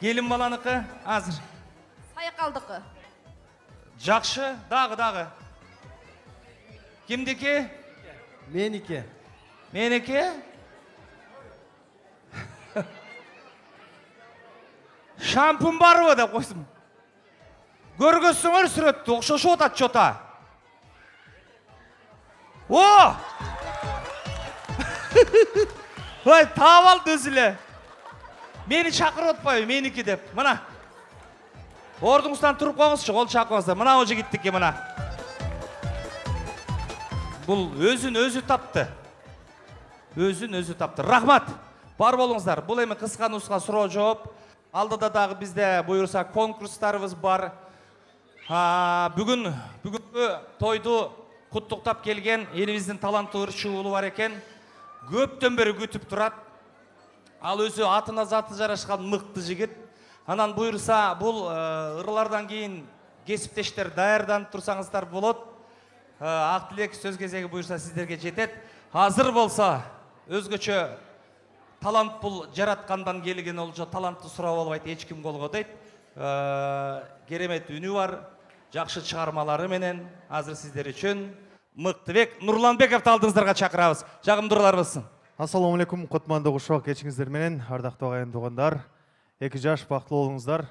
Келін баланықы, азыр. Сайқалдықы. Жақшы, дағы. Кімдікі? Менікі. Менікі? Шампун бар ма деп қойсым. Көргөсіңір сүретті, оқшошы отат жота. О! Ой, тавал дөзілі. Мені шақыр отпай, менікі деп. Мына. Ордыңыздан тұрып қоңызшы, қол шақыңызды. Мына өжі кеттік ке, мына. Бұл өзін өзі тапты. Өзін өзі тапты. Рахмат. Бар болыңыздар. Бұл еме қысқа нұсқа сұрау жауап. Алдыда дағы бізде бұйырса конкурстарымыз бар. Бүгінгі тойды құттықтап келген еліміздің талантты ұршы ұлы бар екен. Көптен бері күтіп тұрады. Ал өзі атына заты жарашқан мықты жігіт. Анан бұйырса бұл ұрылардан кейін кесіптештер даярданып тұрсаңыздар болады. Ақ тілек сөз кезегі бұйырса сіздерге жетеді. Hazır болса өзгөчө талант бұл жаратқандан келген ол жо талантты сұрап албайды, ешкім қолға дейді. Керемет үні бар, жақсы шығармалары менен азыр сіздер үшін Мықтыбек Нұрланбековты алдыңыздарға шақырамыз. Жағымдырлар болсын. Ассаламу алейкум, Құтманды құшақ кешіңіздер менен, ардақты ағайын туғандар, 2 жаш бақытлы болыңыздар,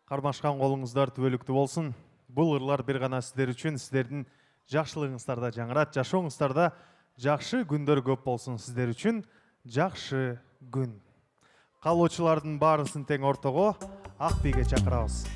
қармашқан қолыңыздар түбөлүктүү болсын. Бұл ырлар бір ғана сіздер үшін, сіздердің жақшылығыңыздарда жаңырат, жашоңыздарда жақшы күндер көп болсын сіздер үшін, жақшы күн. Қалоочылардың барысын тең ортого Ақбиге чакырабыз.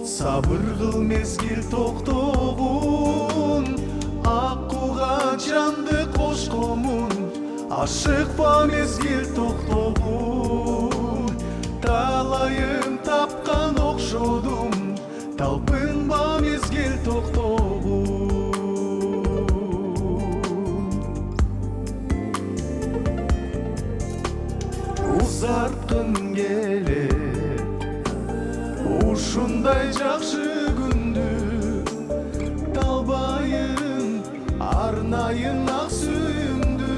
Sabır kıl mezgil toktoğun Akkuğa candı koş komun Aşıkpa mezgil toktoğun Talayım tapkan okşodum Talpınma mezgil toktoğun узарткым келет ушундай жакшы күндү талбайын арнайын ак сүйүмдү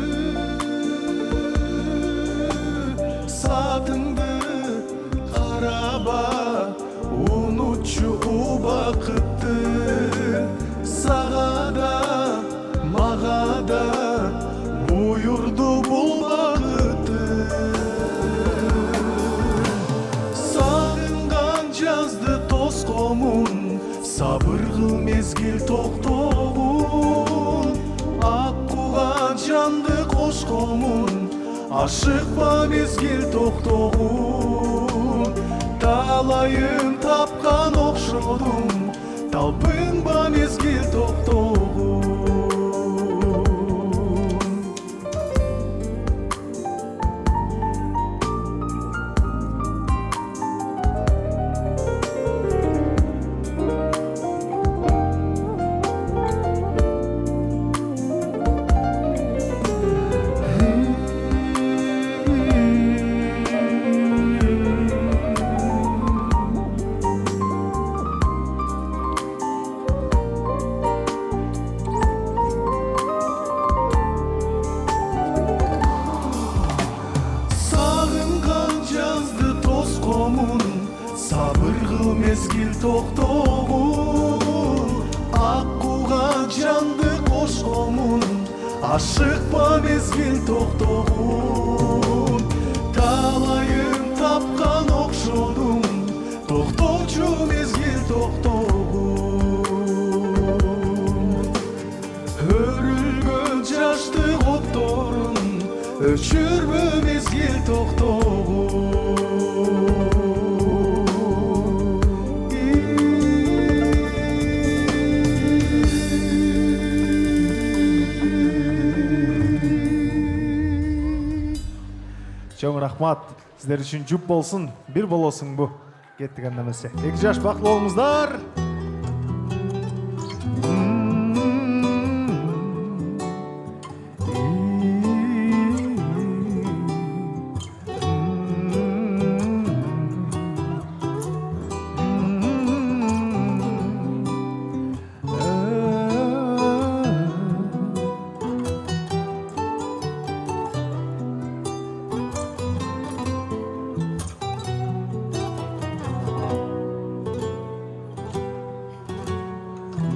саатыңды караба унутчу убакытты сага да мага да буйурду бул бакытты сагынган жазды тоскомун сабыр кыл мезгил токтогун ак кууган жанды кошкомун ашыкпа мезгил токтогун талайын тапкан окшодум талпынба мезгил токтогун сабыр кыл мезгил токтогун ак кууган жанды кошкомун ашыкпа мезгил токтогун талайын тапкан окшодум токточу мезгил токтогун өрүлгөн жашты отторун өчүрбө мезгил токтогун Чоң рахмат. Сіздер үшін жұп болсын, бір болосың бұ. Кеттік әндемесе. 2 жаш бақылы болыңыздар.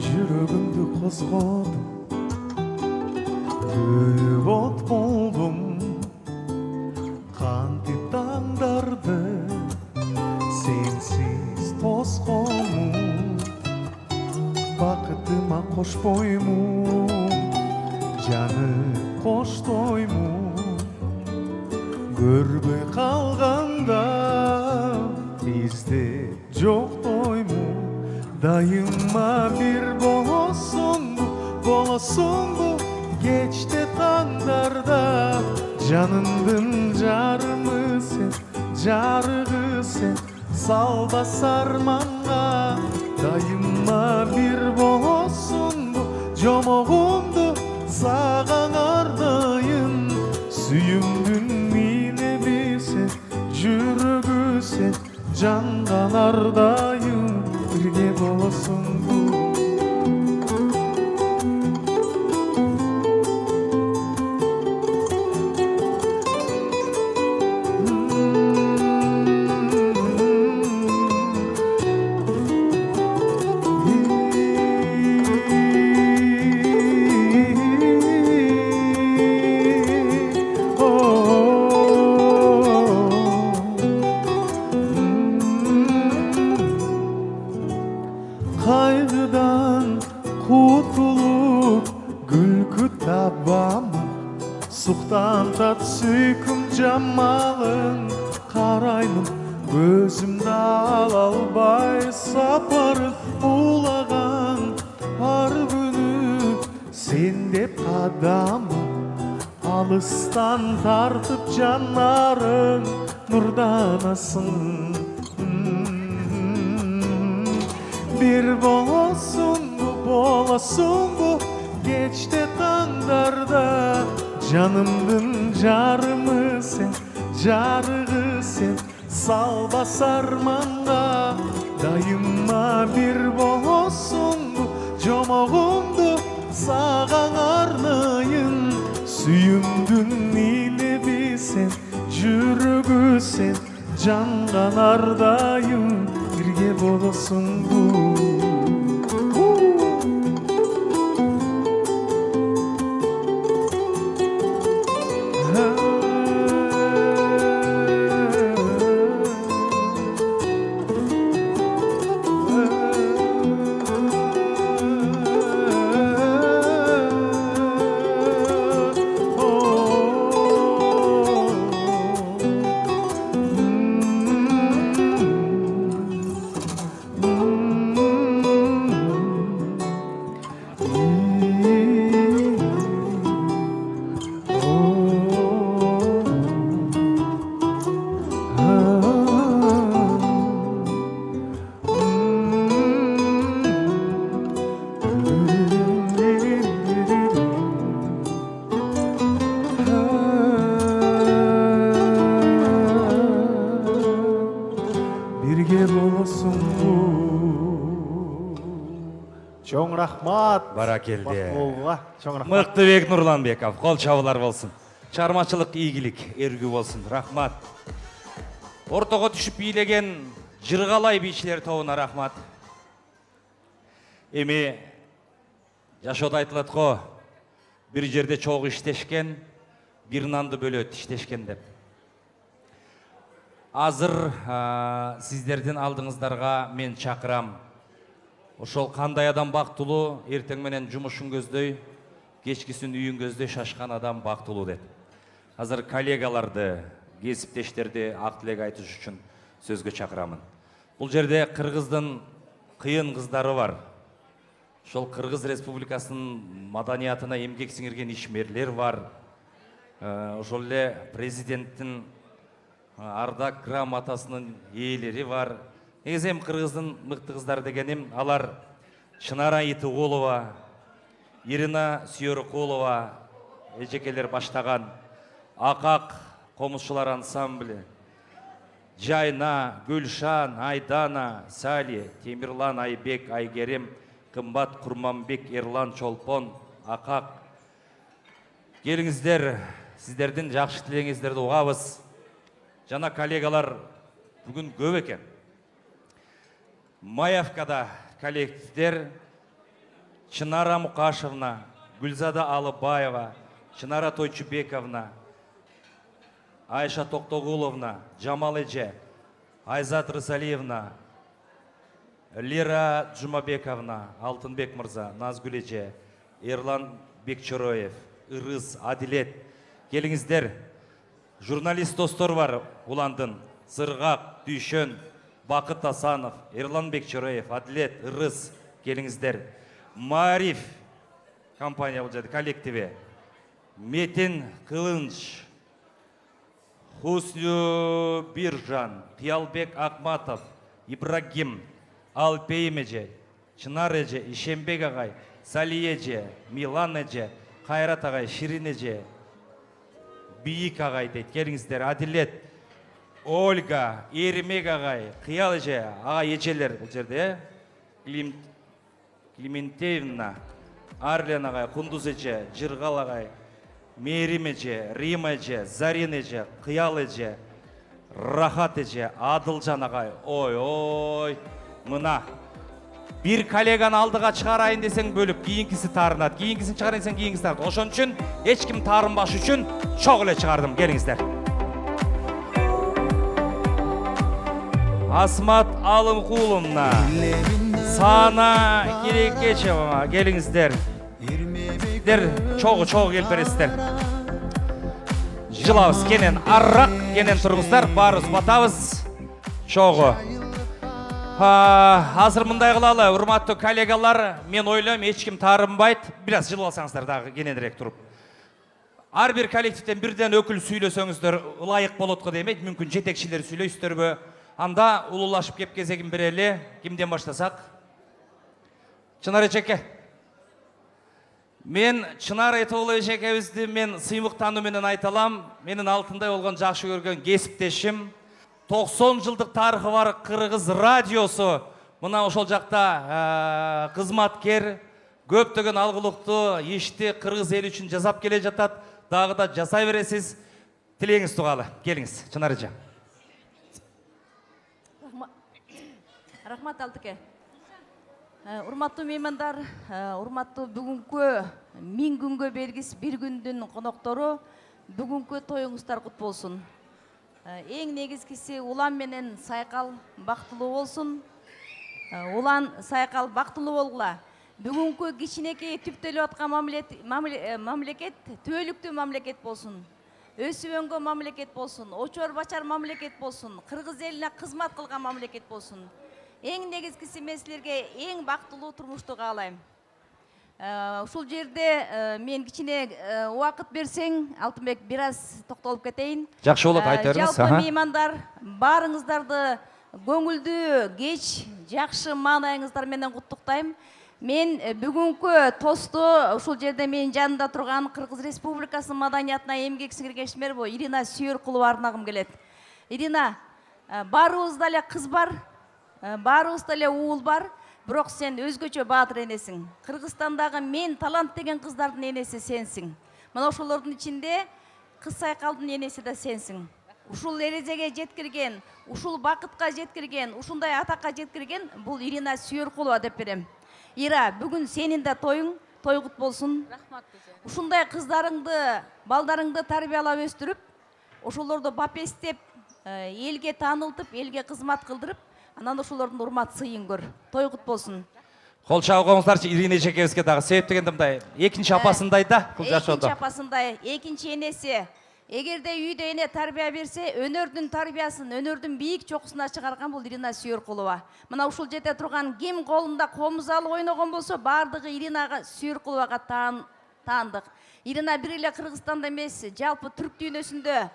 Жүрөгүмдү козгодум күйүп от болдум кантип таңдарды сенсиз тосконмун бакытыма кошпоймун жаны коштоймун көрбөй калганда издеп жоктоймун дайыма бир болосуңбу кечте таңдарда жанымдын жарымы сен жарыгы сен салбас арманга дайыма бир болосуңбу жомогумду сага ардайын сүйүмдүн милеби сен жүрөгү сен жанган ардайын бирге болосуңбу Kaygıdan kurtulup gülkü tabam Suhtan tat süyküm jamalın Karayным gözümde albay saparın Ulagan har günü sen dep adamım Alıstan tartıp janarın nurdanasın Bir bolasun bu geçte tаңдарда Жанымдын жарымы сен, жарығы сен салбас арманға дайыма бір болсун жомогумду саған арнайын сүйімдің илеби сен жүрегі сен жанған ардайым бірге болосың Чоң рахмат. Баракелде. Чоң рахмат. Мықтыбек Нұрланбеков, қол чабылар болсын. Шығармашылық игілік, өргі болсын. Рахмат. Ортоға түшіп билеген жырғалай бейшілер тобына рахмат. Эми жашода айтылат қо, бір жерде чоғы іштешкен, бір нанды бөлөт іштешкен деп. Азыр сіздерден алдыңыздарға мен чақырам. Ошол қандай адам бақтылы, ертең менен жұмышын көздөй, кешкісін үйін көздөй шашқан адам бақтылы деді. Азыр коллегаларды, кесиптештерди ак тилек айтыш үчүн сөзгө чакырамын. Бул жерде Кыргыздын кыйын кыздары бар. Ошол Кыргыз Республикасынын маданиятына эмгек сиңирген ишмерлер бар. Ошол эле президенттин ардак грамотасынын ээлери бар. Негизи эми Кыргыздын мыкты кыздары дегеним алар Чынара Итыголова, Ирина Сүйөркулова эжекелер баштаган Акак комузчулар ансамблі, Жайна, Гүлшан, Айдана, Сали, Темирлан, Айбек, Айгерим, Кымбат, Курманбек, Эрлан, Чолпон, Акак. Келиңиздер, сиздердин жакшы тилегиңиздерди угабыз. Жана коллегалар бүгүн көп экен. Маевкада коллективдер Чынара Мукашевна, Гүлзада Алыбаева, Чынара Тойчубековна, Айша Токтогуловна, Жамал эже, Айзат Рысалиевна, Лира Джумабековна, Алтынбек мырза, Назгүл эже, Эрлан Бекчороев, Ырыс, Адилет. Келиңиздер, журналист достор бар уландын. Сыргак, Дүйшөн, Бакыт Асанов, Эрлан Бекчороев, Адилет, Ырыс. Келиңиздер. Мариф компания бұл коллективе. Метин Кылынч, Хусню Биржан, Пиалбек Акматов, Ибрагим, Алпейм эже, Чынар эже, Ишембек агай, Сали эже, Милан эже, Кайрат агай, Ширин эже, Бийик агай дейт. Келиңиздер. Адилет, Ольга, Ермек агай, Кыял эже, агай эжелер бұл жерде. Климентьевна, Арлен агай, Кундуз эже, Жыргал агай, Мерим эже, Рим эже, Зарин эже, Кыял эже, Рахат эже, Адылжан агай. Ой, мына бир коллеганы алдыга чыгарайын десең бөлүп, кийинкиси таарынат, кийинкисин чыгарайын десең кийинкиси таарынат. Ошон үчүн эч ким таарынбаш үчүн чогуу эле чыгардым. Келиңиздер. Асмат Алымкуловна, Сана Кирекечева, келиңиздер. Сиздер чогуу келип бересиздер. Жылабыз, кенен аррак, кенен тургуздар, баарыбыз батабыз. Чогуу. Азыр мындай кылалы, урматтуу коллегалар, мен ойлойм, эч ким таарынбайт. Бир аз жылып алсаңыздар дагы кененирээк туруп. Ар бир коллективден бирден өкүл сүйлөсөңүздөр ылайык болот го демейт, мүмкүн жетекчилер сүйлөйсүздөрбү. Анда улуулашып кеп кезегин берели. Кимден баштасак? Чынар эжеке. Мен Чынар Айтолович экебизди мен сыймыктануу менен айталам. Менин алтындай болгон жакшы көргөн кесиптешим. 90 жылдык тарыхы бар Кыргыз радиосу мына ошол жакта кызматкер, көптөгөн алгылыктуу ишти кыргыз эли үчүн жасап келе жатат. Дагы да жасай бересиз. Тилегиңиз тугалы. Келиңиз, Чынар эже. Рахмат Алтыке. Урматтуу меймандар, урматтуу бүгүнкү 1000 күнгө бергис бир күндүн коноктору, бүгүнкү тоюңуздар кут болсун. Эң негизгиси улан менен сайкал бактылуу болсун. Улан сайкал бактылуу болгула. Бүгүнкү кичинекей түптөлүп аткан мамлекет түбөлүктүү мамлекет болсун. Өсүп өнгөн мамлекет болсун, очор бачар мамлекет болсун, кыргыз элине кызмат кылган мамлекет болсун. Эң негизгиси мен силерге эң бактылуу турмушту каалайм. Ушул жерде мен кичине убакыт берсең, Алтынбек, бир аз токтолуп кетейин. Жакшы болот, айта бериңиз. Жалпы меймандар, баарыңыздарды көңүлдүү кеч, жакшы маанайыңыздар менен куттуктайм. Мен бүгүнкү тосту ушул жерде менин жанымда турган Кыргыз Республикасынын маданиятына эмгек сиңирген ишмербу Ирина Сүйөркулова арнагым келет. Ирина, баарыбызда эле кыз бар, баарыбызда эле уул бар, бирок сен өзгөчө баатыр энесиң. Кыргызстандагы мен талант деген кыздардын энеси сенсиң. Мына ошолордун ичинде кыз сайкалдын энеси да сенсиң. Ушул эрежеге жеткирген, ушул бакытка жеткирген, ушундай атакка жеткирген бул Ирина Сүйөркулова деп берем. Ира, бүгүн сенин да тоюң, тойгут болсун. Рахмат. Ушундай кыздарыңды, балдарыңды тарбиялап өстүрүп, ошолорду бапестеп, элге таанылтып, элге кызмат кылдырып, анан ошолордун урмат сыйын көр. Тойгут болсун. Кол чабыңыздарчы Ирина эжекебизге дагы себеп дегенде мындай экинчи апасындай да кыл жашоодо. Экинчи апасындай, экинчи энеси. Эгерде үйдө эне тарбия берсе, өнөрдүн тарбиясын, өнөрдүн бийик чокусуна чыгарган бул Ирина Сүйөркулова. Мына ушул жерде турган ким колунда комуз алып ойногон болсо, бардыгы Иринага Сүйөркуловага таандык. Ирина бир эле Кыргызстанда эмес, жалпы түрк дүйнөсүндө,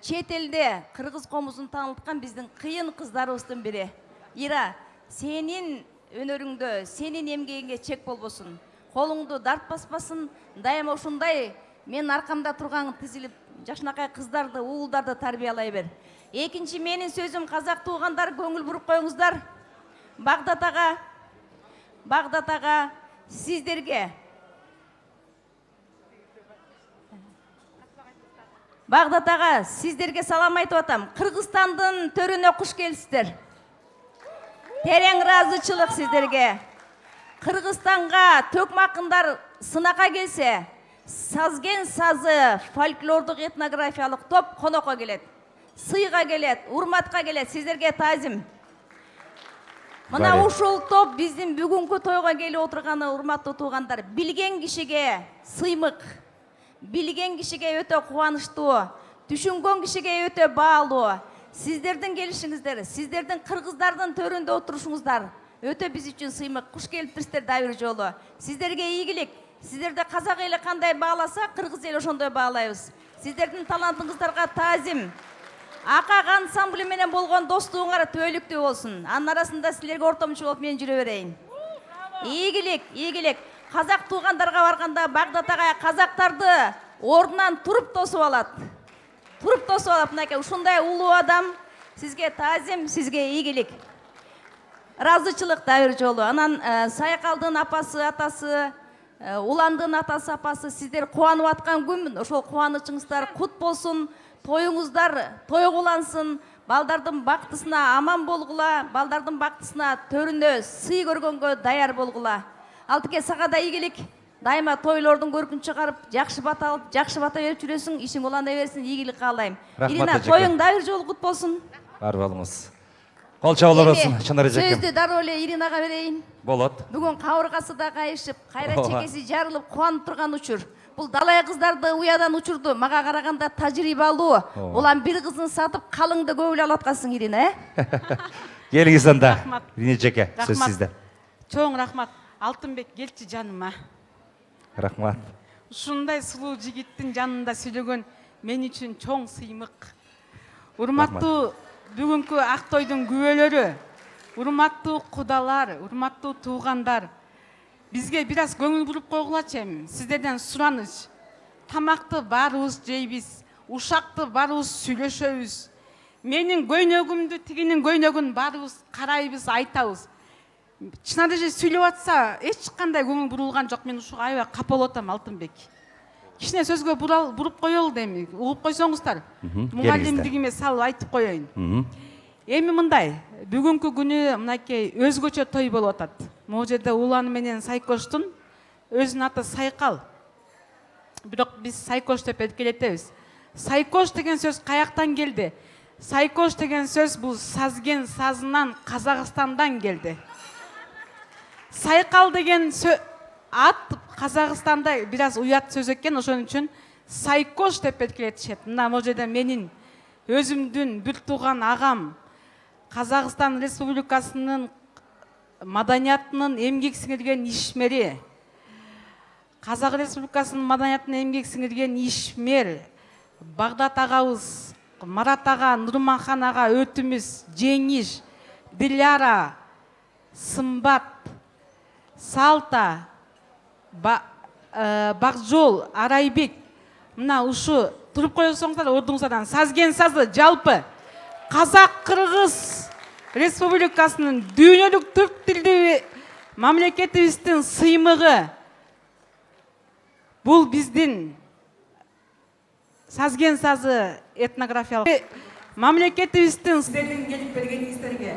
чет элде кыргыз комузун таанылткан биздин кыйын кыздарыбыздын бири. Ира, сенин өнөрүңдө, сенин эмгегиңе чек болбосун. Колуңду дарт баспасын, дайыма ушундай мен аркамда турган тизилип жашынакай кыздарды, уулдарды тарбиялай бер. Экинчи менин сөзүм, казак туугандар, көңүл буруп коюңуздар. Багдат ага, сиздерге салам айтып атам. Кыргызстандын төрүнө куш келипсиздер. Терең ыраазычылык сиздерге. Кыргызстанга төкмакындар сынака келсе, Сазген сазы фольклордук этнографиялык топ конокко келет. Сыйга келет, урматка келет, сиздерге таазим. Мына ушул топ биздин бүгүнкү тойго келип отурганы, урматтуу туугандар, билген кишиге сыймык, билген кишиге өтө кубанычтуу, түшүнгөн кишиге өтө баалуу. Сиздердин келишиңиздер, сиздердин кыргыздардын төрүндө отурушуңуздар өтө биз үчүн сыймык. Куш келиптирсиздер да бир жолу. Сиздерге ийгилик. Сиздерде казак эли кандай бааласа, кыргыз эли ошондой баалайбыз. Сиздердин талантыңыздарга таазим. Акак ансамбль менен болгон достугуңар түбөлүктүү болсун. Анын арасында силерге ортомчу болуп мен жүрө берейин. Ийгилик. Казак туугандарга барганда Багдат ага казактарды ордунан туруп тосуп алат. Мынакей ушундай улуу адам, сизге таазим, сизге ийгилик. Ыраазычылык да бир жолу. Анан сайкалдын апасы, атасы, уландын атасы, апасы, сиздер кубанып аткан күн, ошол кубанычыңыздар кут болсун, тоюңуздар тойгулансын, балдардын бактысына аман болгула, балдардын бактысына төрүнө сый көргөнгө даяр болгула. Алтыке, сага да ийгилик. Дайыма тойлордун көркүн чыгарып, жакшы бата алып, жакшы бата берип жүрөсүң, ишиң улана берсин, ийгилик каалайм. Ирина, тоюң да бир жолу кут болсун. Бар болуңуз. Кол чабуулар болсун, Чынар эжекем. Сөздү дароо эле Иринага берейин. Болот. Бүгүн кабыргасы да кайышып, кайра чекеси жарылып, кубанып турган учур. Бул далай кыздарды уядан учурду, мага караганда тажрыйбалуу. Улам бир кызын сатып, калыңды көбүлө алып аткансың, Ирина, Келиңиз анда. Ирина эжеке, сөз сизде. Чоң рахмат. Алтынбек, келчи жаныма. Рахмат. Ушундай сулуу жигиттин жанында сүйлөгөн мен үчүн чоң сыймык. Урматтуу бүгүнкү Актойдун күбөлөрү, урматтуу кудалар, урматтуу туугандар. бизге бир аз көңүл буруп койгулачы эми. Сиздерден сураныч. Тамакты баарыбыз жейбиз, ушакты баарыбыз сүйлөшөбүз. Менин көйнөгүмдү, тигинин көйнөгүн баарыбыз карайбыз, айтабыз. Чынында же сүйлөп атса, эч кандай көңүл бурулган жок. Мен ушуга аябай капа болуп атам, Алтынбек. Кичине сөзгө буруп коелу деми. Угуп койсоңуздар. Мугалимдигиме салып айтып коеюн. Эми мындай, бүгүнкү күнү мынакей өзгөчө той болуп атат. Могу жерде Улан менен Сайкоштун өзүнүн аты Сайкал. Бирок биз Сайкош деп эркелетебиз. Сайкош деген сөз каяктан келди? Сайкош деген сөз бул сазген сазынан Казакстандан келди. Сайкал деген ат Казакстанда бир аз уят сөз экен, ошон үчүн Сайкош деп эркелетишет. Мына могу жерде менин өзүмдүн бир тууган агам Казакстан Республикасынын маданиятынын эмгек сиңирген ишмери, Казак Республикасынын маданиятына эмгек сиңирген ишмер Багдат агабыз, Марат ага, Нурманхан ага, өтүмүз, Жеңиш, Диляра, Сымбат, Салта, Бакжол, Арайбек. Мына ушу туруп койсоңуздар ордуңуздардан сазген сазы жалпы Казак Кыргыз Республикасынын дүйнөлүк түрк тилдүү мамлекетибиздин сыймыгы. Бул биздин сазген сазы этнографиялык мамлекетибиздин сиздердин келип бергениңиздерге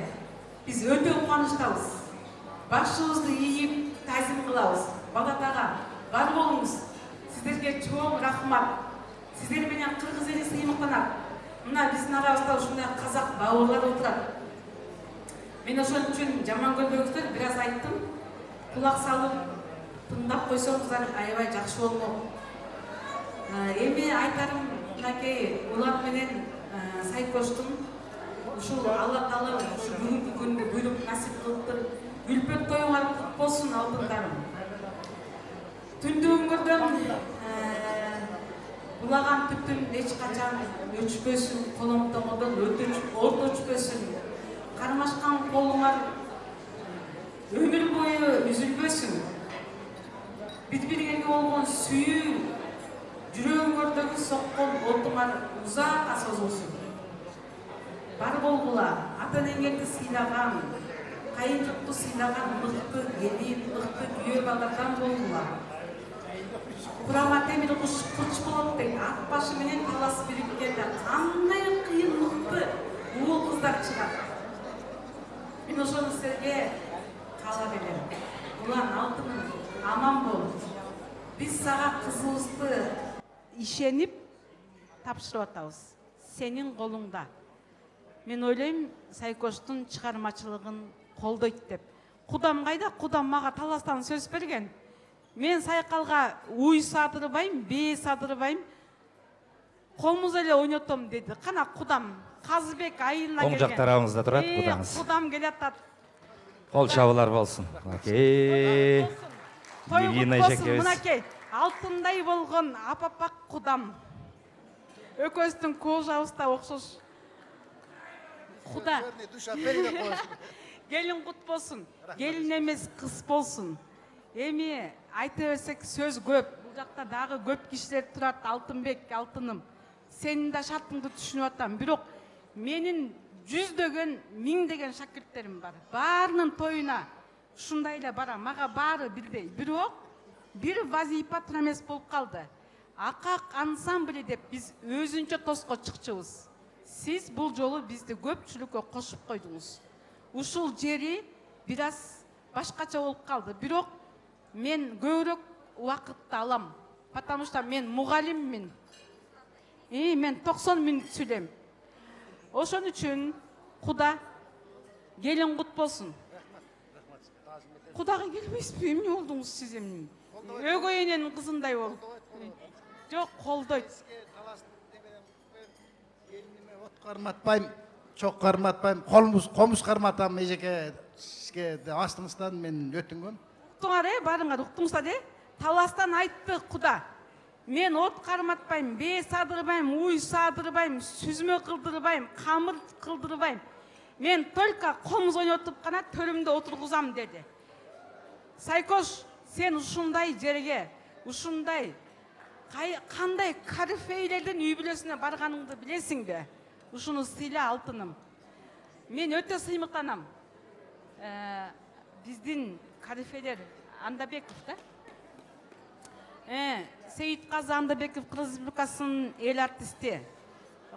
биз өтө кубанычтабыз. Башыбызды ийип тазим кылабыз. Багдат ага, бар болуңуз. Сиздерге чоң рахмат. Сиздер менен кыргыз эли сыймыктанат. Мына биздин арабызда ушундай казак бауырлар отурат. Мен ошон үчүн жаман көрбөңүздөр, бир аз айттым. Кулак салып тыңдап койсоңуздар аябай жакшы болмок. Эми айтарым мынакей Улан менен Сайкоштун ушул Алла Таала ушу бүгүнкү күндү буйруп насип кылыптыр. Үлпөт тоюңар кут болсун алтындарым. Түндү өңгөрдөн булаган түтүн эч качан өчпөсүн, колоңтомодон орто өчпөсүн. Кармашкан колуңар өмүр бою үзүлбөсүн. Бири-бириңерге болгон сүйүү жүрөгүңөрдөгү соккон отуңар узакка созулсун. Бар болгула, ата-энеңерди сыйлаган, кайын жукту сыйлаган мыкты келин, мыкты күйөө балдардан болгула. Курама темир куч болот дейт, ат башы менен талас бириккенде кандай кыйын мыкты уул кыздар чыгат. Мен ошону силерге каалап элем. Улан, алтыным, аман бол. Биз сага кызыбызды ишенип тапшырып атабыз. Сенин колуңда. Мен ойлойм, Сайкоштун чыгармачылыгын колдойт деп. Кудам кайда? Кудам мага таластан сөз берген. Мен Сайкалга уй садырбайм, бээ садырбайм, комуз эле ойнотом деди. Кана кудам Казыбек айылына келген. Оң жак тарабыңызда турат кудаңыз. Кудам келатат. Кол чабуулар болсун. Мынакей. Мынакей, алтындай болгон апапак кудам. Экөөбүздүн кожабыз да окшош. Куда. Келин кут болсун. Келин эмес кыз болсун. Эми айта берсек сөз көп. Бул жакта дагы көп кишилер турат. Алтынбек, алтыным. Сенин да шартыңды түшүнүп атам. Бирок менин жүздөгөн, миңдеген шакирттерим бар. Баарынын тоюна ушундай эле барам. Мага баары бирдей. Бирок бир вазипа тура эмес болуп калды. Акак ансамбли деп биз өзүнчө тоско чыкчыбыз. Сиз бул жолу бизди көпчүлүккө кошуп койдуңуз. Ушул жери бир аз башкача болуп калды. Бирок мен көбүрөөк убакытты алам. Потому что мен мугалиммин. Мен 90 мүнөт сүйлөйм. Ошон үчүн Куда келин кут болсун. Кудага келбейсизби? Эмне болдуңуз сиз эмне? Өгөй эненин кызындай болуп. Жок, колдойт. От карматпайм, чок карматпайм, комуз карматам эжеке астыңыздан мен өтүнгөм. Уктуңар, барыңар, уктуңуздар, таластан айтты Куда. Мен от карматпайм, бээ садырбайм, уй садырбайм, сүзмө кылдырбайм, камыр кылдырбайм. Мен только комуз ойнотуп гана төрүмдө отургузам деди. Сайкош, сен ушундай жерге, ушундай кандай корифейлердин үй бүлөсүнө барганыңды билесиң бе? Ушуну сыйла алтыным. Мен өтө сыймыктанам. Биздин корифейлер Андабеков да? Сейитказы Андабеков Кыргыз Республикасынын эл артисти.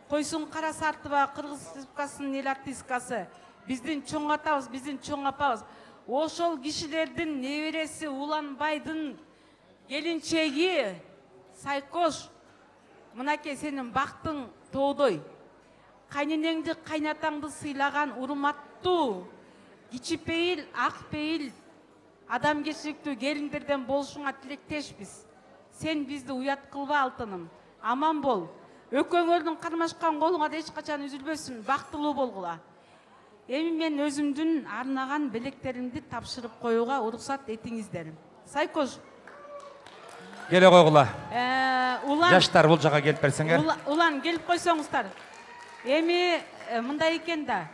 Койсун Карасартова Кыргыз Республикасынын эл артисткасы. Биздин чоң атабыз, биздин чоң апабыз. Ошол кишилердин небереси Уланбайдын келинчеги Сайкош. Мынакей сенин бактың тоодой. Кайненеңди, кайнатаңды сыйлаган урматтуу, кичипейил, акпейил, адамгерчиликтүү келиндерден болушуңа тилектешпиз. Сен бизди уят кылба алтыным. Аман бол. Өкөңөрдүн кармашкан колуңа да эч качан үзүлбөсүн. Бактылуу болгула. Эми мен өзүмдүн арнаган белектеримди тапшырып коюуга уруксат этиңиздер. Сайкош. Келе койгула. Улан. Жаштар бул жака келип берсеңер. Улан келип койсоңуздар. Эми мындай экен да.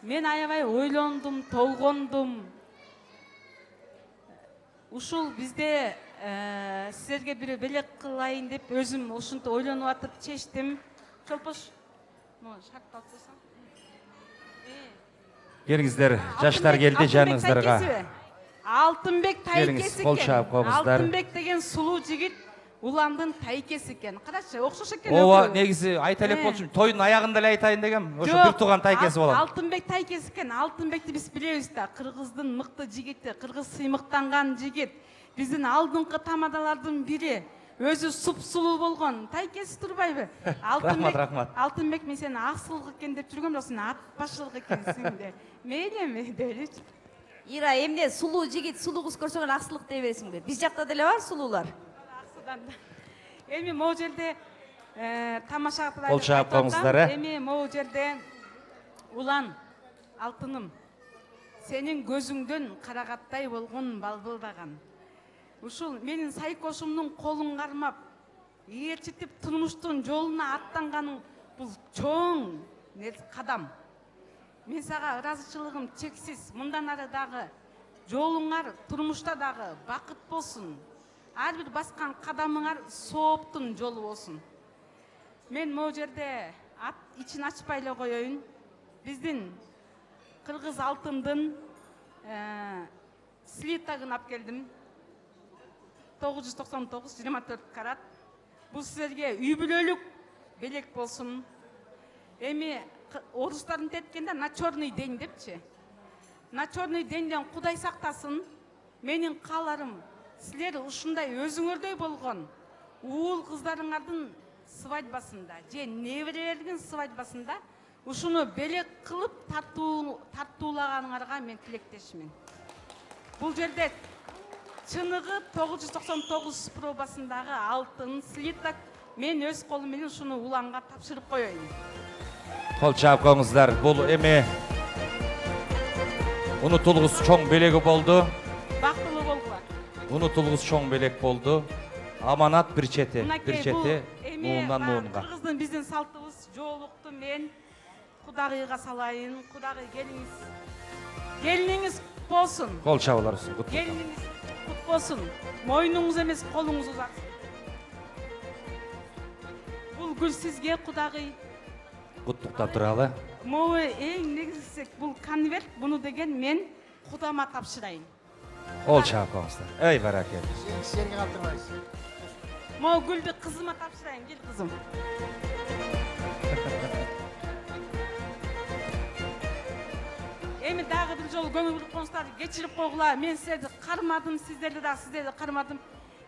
Мен аябай ойлондум, толгондум. Ушул бизде силерге бир белек кылайын деп өзүм ушинтип ойлонуп атып чечтим. Чолпош. Шарт алып койсоң. Келиңиздер, жаштар келди жаныңыздарга. Алтынбек тайкеси Кол чаап коюңуздар. Алтынбек деген сулуу жигит Уландын тайкеси экен. Карачы, окшош экен. Ооба, негизи айта элек болчумун. Тойдун аягында эле айтайын дегем. Ошо бир тууган тайкеси болот. Алтынбек тайкеси экен. Алтынбекти биз билебиз да. Кыргыздын мыкты жигити, кыргыз сыймыктанган жигит. Биздин алдыңкы тамадалардын бири. Өзү суп-сулуу болгон. Тайкеси турбайбы? Рахмат. Алтынбек, мен сени аксылык экен деп жүргөм, сен ат башчылык экенсиң де. Мейли деличи. Ира, эмне сулуу жигит, сулуу кыз көрсөң аксылык дей бересиң бе? Биз жакта деле бар сулуулар. Эми могу жерде тамаша кылып Кол чаап коюңуздар. Эми могу жерде Улан, алтыным, сенин көзүңдөн карагаттай болгон балбылдаган. Ушул менин Сайкошумдун колун кармап, ээрчитип турмуштун жолуна аттанганың бул чоң кадам. Мен сага ыраазычылыгым чексиз. Мындан ары дагы жолуңар турмушта дагы бакыт болсун. Ар бир баскан кадамыңар сооптун жолу болсун. Мен могу жерде ат ичин ачпай эле коеюн. Биздин кыргыз алтындын слитагын алып келдим. 999 24 карат. Бул силерге үй бүлөлүк белек болсун. Эми орустардын теткенде на черный день депчи. На черный деньден Кудай сактасын. Менин кааларым, силер ушундай өзүңөрдөй болгон уул кыздарыңардын свадьбасында же неберелердин свадьбасында ушуну белек кылып тартуулаганыңарга мен тилектешмин. Бул жерде чыныгы 999 пробасындагы алтын слитак мен өз колум менен ушуну Уланга тапшырып коеюн. Кол чаап коюңуздар. Бул эми унутулгус чоң белеги болду. Бактылуу болгула. Унутулгус чоң белек болду. Аманат бир чети, муундан муунга. Кыргыздын биздин салтыбыз жоолукту мен Кудагыйга салайын. Кудагый келиниңиз болсун. Кол чабуулар. Келиниңиз кут болсун. Мойнуңуз эмес, колуңуз узатсын. Бул гүл сизге Кудагый. Куттуктап туралы. Могу эң негизгиси бул конверт, буну деген мен Кудама тапшырайын. Кол чаап коюңуздар. Эй баракет. Сенге калтырбайсыз. Могу гүлдү кызыма тапшырайын, кел кызым. Эми дагы бир жолу көңүл буруп коңуздар, кечирип койгула. Мен силерди кармадым, сиздерди да сиздерди кармадым.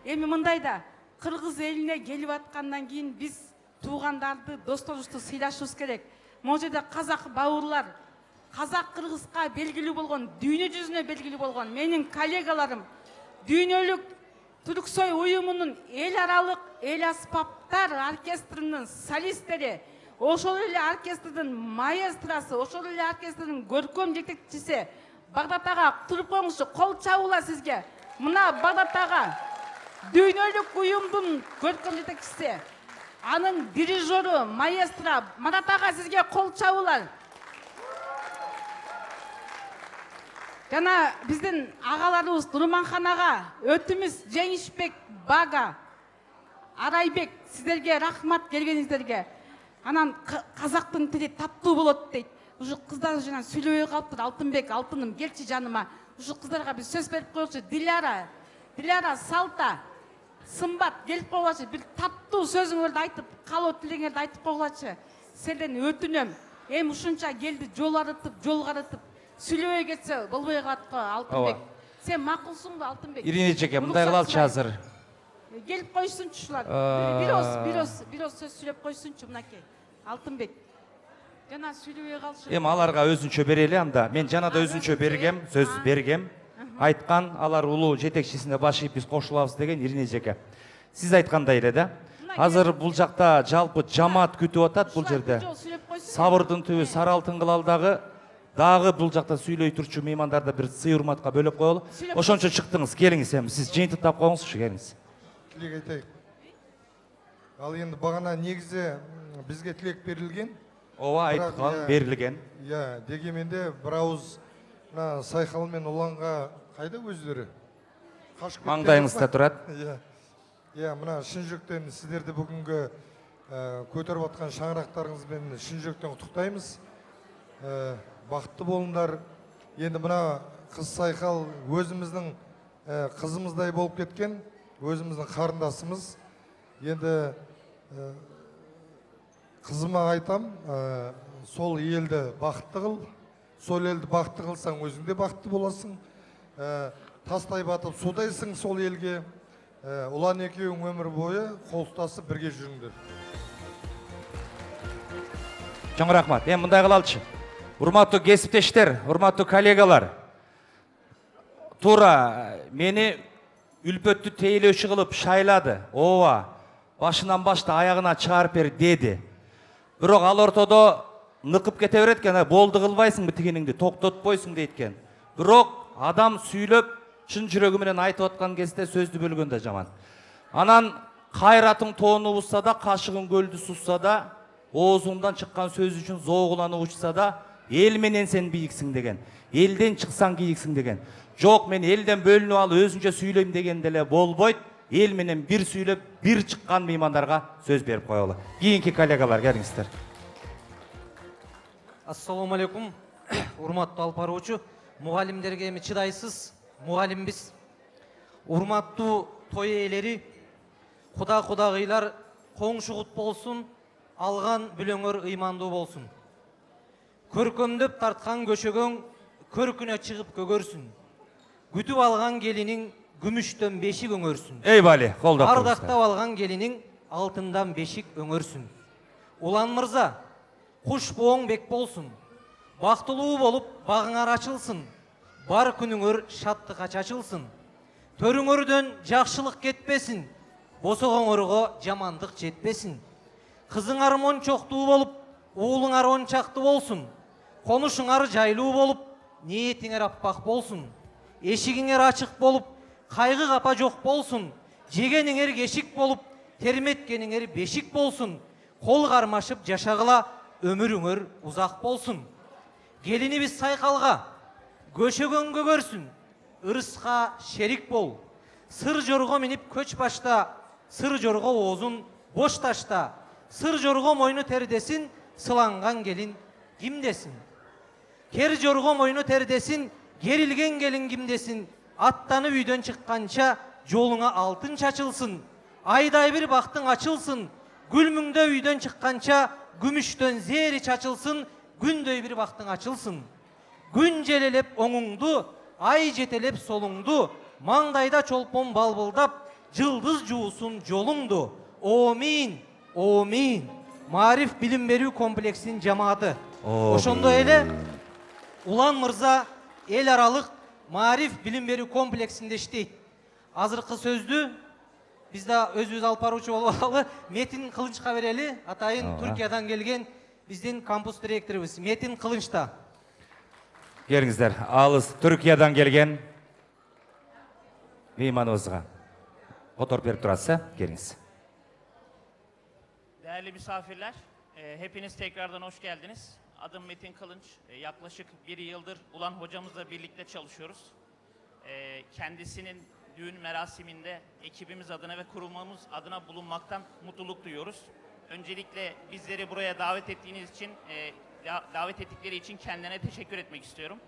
Эми мындай да, кыргыз элине келип аткандан кийин биз туугандарды, досторубузду сыйлашыбыз керек. Могу жерде казак бауырлар, казак кыргызга белгилүү болгон, дүйнө жүзүнө белгилүү болгон менин коллегаларым, дүйнөлүк Түрксой уюмунун эл аралык эл аспаптар оркестринин солисттери, ошол эле оркестрдин маэстросы, ошол эле оркестрдин көркөм жетекчиси Багдат ага, туруп коюңузчу, кол чабуула сизге. Мына Багдат ага, дүйнөлүк уюмдун көркөм жетекчиси, анын дирижеру, маэстро Марат ага, сизге кол чабуулар. Жана биздин агаларыбыз Нурманханага, өтүмүз Жеңишбек, Бага, Арайбек, сиздерге рахмат келгениңиздерге. Анан казактын тили таптуу болот дейт. Ушу кыздар жана сүйлөбөй калыптыр. Алтынбек, алтыным, келчи жаныма. Ушу кыздарга биз сөз берип коелучу. Диляра, Салта, Сымбат келип койгулачы. Бир таптуу сөзүңөрдү айтып, каалоо тилеңерди айтып койгулачы. Сенден өтүнөм. Эми ушунча келди жол карытып, сүйлөбөй кетсе болбой калат го Алтынбек. Сен макулсуңбу Алтынбек? Ирине эжеке, мындай кылалычы азыр. Келип койсунчу ушулар. Бир оз сөз сүйлөп койсунчу мынакей. Алтынбек. Жана сүйлөбөй калышы. Эми аларга өзүнчө берели анда. Мен жана да өзүнчө бергем, сөз бергем. Айткан алар улуу жетекчисине башып биз кошулабыз деген Ирине эжеке. Сиз айткандай эле да. Азыр бул жакта жалпы жамаат күтүп атат бул жерде. Сабырдын түбү сары алтын кылалдагы дагы бул жакта сүйлөй турчу меймандарды бир сый урматка бөлөп коелу. Ошончо чыктыңыз, келиңиз эми. Сиз жыйынтыктап коюңузчу, келиңиз. Тилек айтайык. Ал енді бағана негізі бізге тілек берілген. Ооба, айткан, берилген. Иә, дегенменде бір ауыз Сайқал мен Ұланға қайда өздері? Маңдайыңызда турат. Иә, мына шын жүректен сіздерді бүгінгі көтеріп атқан шаңырақтарыңызбен шын жүректен құттықтаймыз. Бақытты болыңдар. Енді мына қыз Сайқал өзіміздің қызымыздай болып кеткен. Өзіміздің қарындасымыз. Енді қызыма айтам, сол елді бақытты қыл, сол елді бақытты қылсаң өзіңде бақытты боласың. Тастай батып судайсың сол елге. Ұлан екеуің өмір бойы қол ұстасып бірге жүріңдер. Чоң рахмат. Эми мындай кылалычы. Урматтуу кесиптештер, урматтуу коллегалар. Туура мени үлпөттү тейлөөчү кылып шайлады. Ооба. Башынан башты аягына чыгарып бер деди. Бирок ал ортодо ныкып кете берет экен, болду кылбайсыңбы тигиниңди, токтотпойсуң дейт экен. Бирок адам сүйлөп чын жүрөгү менен айтып аткан кезде сөздү бөлгөн да жаман. Анан кайратың тоону бузса да, кашыгың көлдү сузса да, оозуңдан чыккан сөз үчүн зоогуланып учса да, эл менен сен бийиксиң деген. Элден чыксаң кийиксиң деген. Жок, мен элден бөлүнүп алып өзүнчө сүйлөйм деген деле болбойт. Эл менен бир сүйлөп, бир чыккан меймандарга сөз берип коелу. Кийинки коллегалар келиңиздер. Ассаламу алейкум. Урматтуу алып баруучу, мугалимдерге эми чыдайсыз, мугалимбиз. Урматтуу той ээлери, кудагыйлар коңшу кут болсун, алган бүлөңөр ыймандуу болсун. Көркөмдөп тарткан көчөгөң көркүнө чыгып көгөрсүн. Күтүп алган келиниң күмүштөн бешик өңөрсүн. Эй бали, колдоп коюңуздар. Ардактап алган келиниң алтындан бешик өңөрсүн. Улан мырза, куш бооң бек болсун. Бактылуу болуп багыңар ачылсын. Бар күнүңөр шаттыкка чачылсын. Төрүңөрдөн жакшылык кетпесин. Босогоңорго жамандык жетпесин. Кызыңар мончоктуу болуп, уулуңар ончакты болсун. Конушуңар жайлуу болуп, ниетиңер аппак болсун. Эшигиңер ачык болуп, кайгы капа жок болсун. Жегениңер кешик болуп, терметкениңер бешик болсун. Кол кармашып жашагыла, өмүрүңөр узак болсун. Келинибиз Сайкалга көчөгөн көгөрсүн. Ырыска шерик бол. Сыр жорго минип көч башта, сыр жорго оозун бош ташта. Сыр жорго мойну тердесин, сыланган келин кимдесин. Кер жорго мойну тердесин, керилген келин кимдесин. Аттанып үйдөн чыкканча жолуңа алтын чачылсын. Айдай бир бактың ачылсын. Гүлмүңдө үйдөн чыкканча күмүштөн зери чачылсын. Күндөй бир бактың ачылсын. Күн желелеп оңуңду, ай жетелеп солуңду. Маңдайда чолпон балбылдап, жылдыз жуусун жолуңду. Омин, омин. Мариф билим берүү комплексинин жамааты. Ошондой эле Улан мырза эл аралык Мариф билим берүү комплексинде иштейт. Азыркы сөздү биз да өзүбүз алып баруучу болуп алалы. Метин Кылынчка берели. Атайын Түркиядан келген биздин кампус директорубуз Метин Кылынчта. Келиңиздер. Алыс Түркиядан келген мейманыбызга которуп берип турасыз, келиңиz. Değerli misafirler, hepiniz tekrardan hoş geldiniz. Adım Metin Kılınç. Yaklaşık bir yıldır Ulan hocamızla birlikte çalışıyoruz. Kendisinin düğün merasiminde ekibimiz adına ve kurulmamız adına bulunmaktan mutluluk duyuyoruz. Öncelikle bizleri buraya davet ettiğiniz için, davet ettikleri için kendilerine teşekkür etmek istiyorum.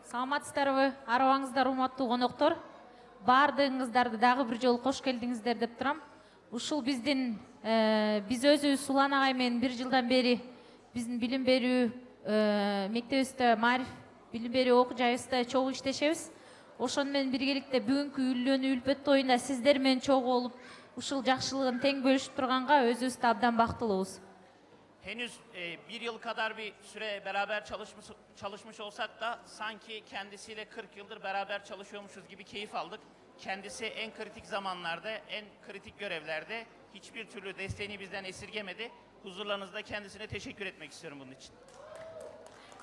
Саламатсыздарбы, арабаңыздар, урматтуу коноктор. Баардыгыңыздарды дагы бир жолу кош келдиңиздер деп турам. Ушул биздин биз өзүбүз Улан агай менен бир жылдан бери биздин билим берүү мектебибизде Мариф билим берүү окуу жайыбызда чогуу иштешебиз. Ошону менен биргеликте бүгүнкү үйлөнүү үлпөт тоюнда сиздер менен чогуу болуп, ушул жакшылыгын тең бөлүшүп турганга өзүбүз да абдан бактылуубуз. Henüz bir yıl kadar bir süre beraber çalışmış olsak da sanki kendisiyle 40 yıldır beraber çalışıyormuşuz gibi keyif aldık. Kendisi en kritik zamanlarda, en kritik görevlerde hiçbir türlü desteğini bizden esirgemedi. Huzurlarınızda kendisine teşekkür etmek istiyorum bunun için.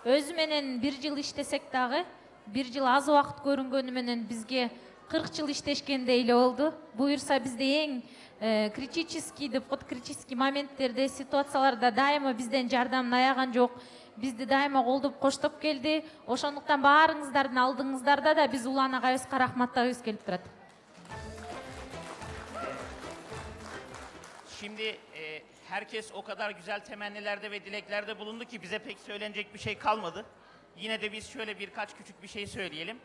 Өзү менен бир жыл иштесек дагы, бир жыл аз убакыт көрүнгөнү менен бизге 40 жыл иштешкендей эле болду. Буюрса бизде эң критический деп коет, критический моменттерде, ситуацияларда дайыма бизден жардамын аяган жок. Бизди дайыма колдоп коштоп келди. Ошондуктан баарыңыздардын алдыңыздарда да биз Улан агайыбызга рахматтагыбыз келип турат. Şimdi herkes o kadar güzel temennilerde ve dileklerde bulundu ki bize pek söylenecek bir şey kalmadı. Yine de biz şöyle birkaç küçük bir şey söyleyelim.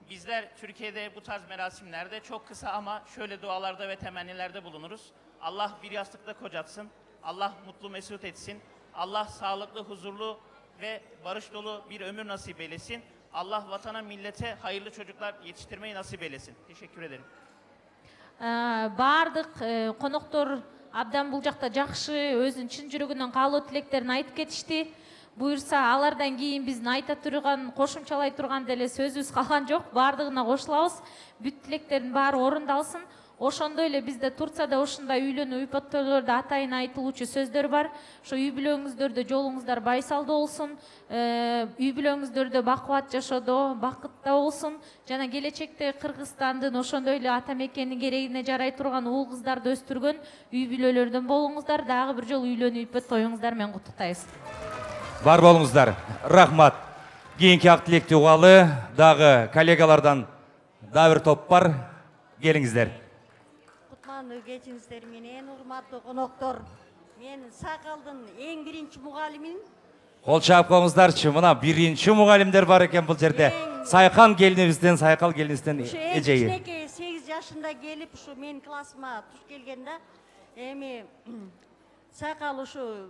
Bizler Türkiye'de bu tarz merasimlerde çok kısa ama şöyle dualarda ve temennilerde bulunuruz. Allah bir yastıkta kocatsın, Allah mutlu mesut etsin, Allah sağlıklı, huzurlu ve barış dolu bir ömür nasip eylesin. Allah vatana, millete hayırlı çocuklar yetiştirmeyi nasip eylesin. Teşekkür ederim. Бардык коноктор абдан бул жакта жакшы өзүнүн чын жүрөгүнөн каалоо тилектерин айтып кетишти. Буюрса алардан кийин биздин айта турган, кошумчалай турган деле сөзүбүз калган жок. Бардыгына кошулабыз. Бүт тилектердин баары орундалсын. Ошондой эле бизде Турцияда ушундай үйлөнүү үпөттөлөрдө атайын айтылуучу сөздөр бар. Ошо үй бүлөңүздөрдө жолуңуздар байсалдуу болсун, үй бүлөңүздөрдө бакубат жашоодо бакытта болсун. Жана келечекте Кыргызстандын ошондой эле ата мекенин керегине жарай турган уул кыздарды өстүргөн үй бүлөлөрдөн болуңуздар. Дагы бир жолу үйлөнүү үпөт тоюңуздар менен куттуктайбыз. Бар болуңуздар. Рахмат. Кийинки ак тилекти угалы дагы коллегалардан да бир топ бар. Келиңиздер. Кутмандуу кечиңиздер менен, урматтуу коноктор. Мен Сакалдын эң биринчи мугалимин. Кол чаап коюңуздарчы. Мына биринчи мугалимдер бар экен бул жерде. Сайкал келинибизден, Сайкал келинибизден эжеги. Кичинекей 8 жашында келип, ушу менин классыма туш келгенде, эми Сакал ушу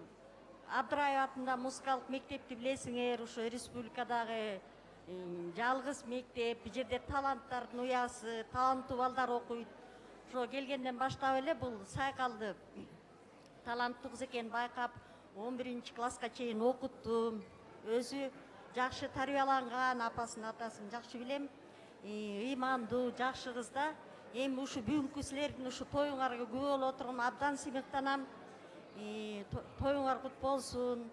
Абдыраев атында музыкалык мектепти билесиңер, ушу республикадагы жалгыз мектеп, бул жерде таланттардын уясы, таланттуу балдар окуйт. Ошо келгенден баштап эле бул Сайкалды таланттуу кыз экенин байкап, 11 класска чейин окуттум. Өзү жакшы тарбияланган, апасын, атасын жакшы билем. Ыймандуу, жакшы кыз да. Эми ушу бүгүнкү силердин ушу тоюңарга күбө болуп отурган абдан сыймыктанам. Тоюңар кут болсун.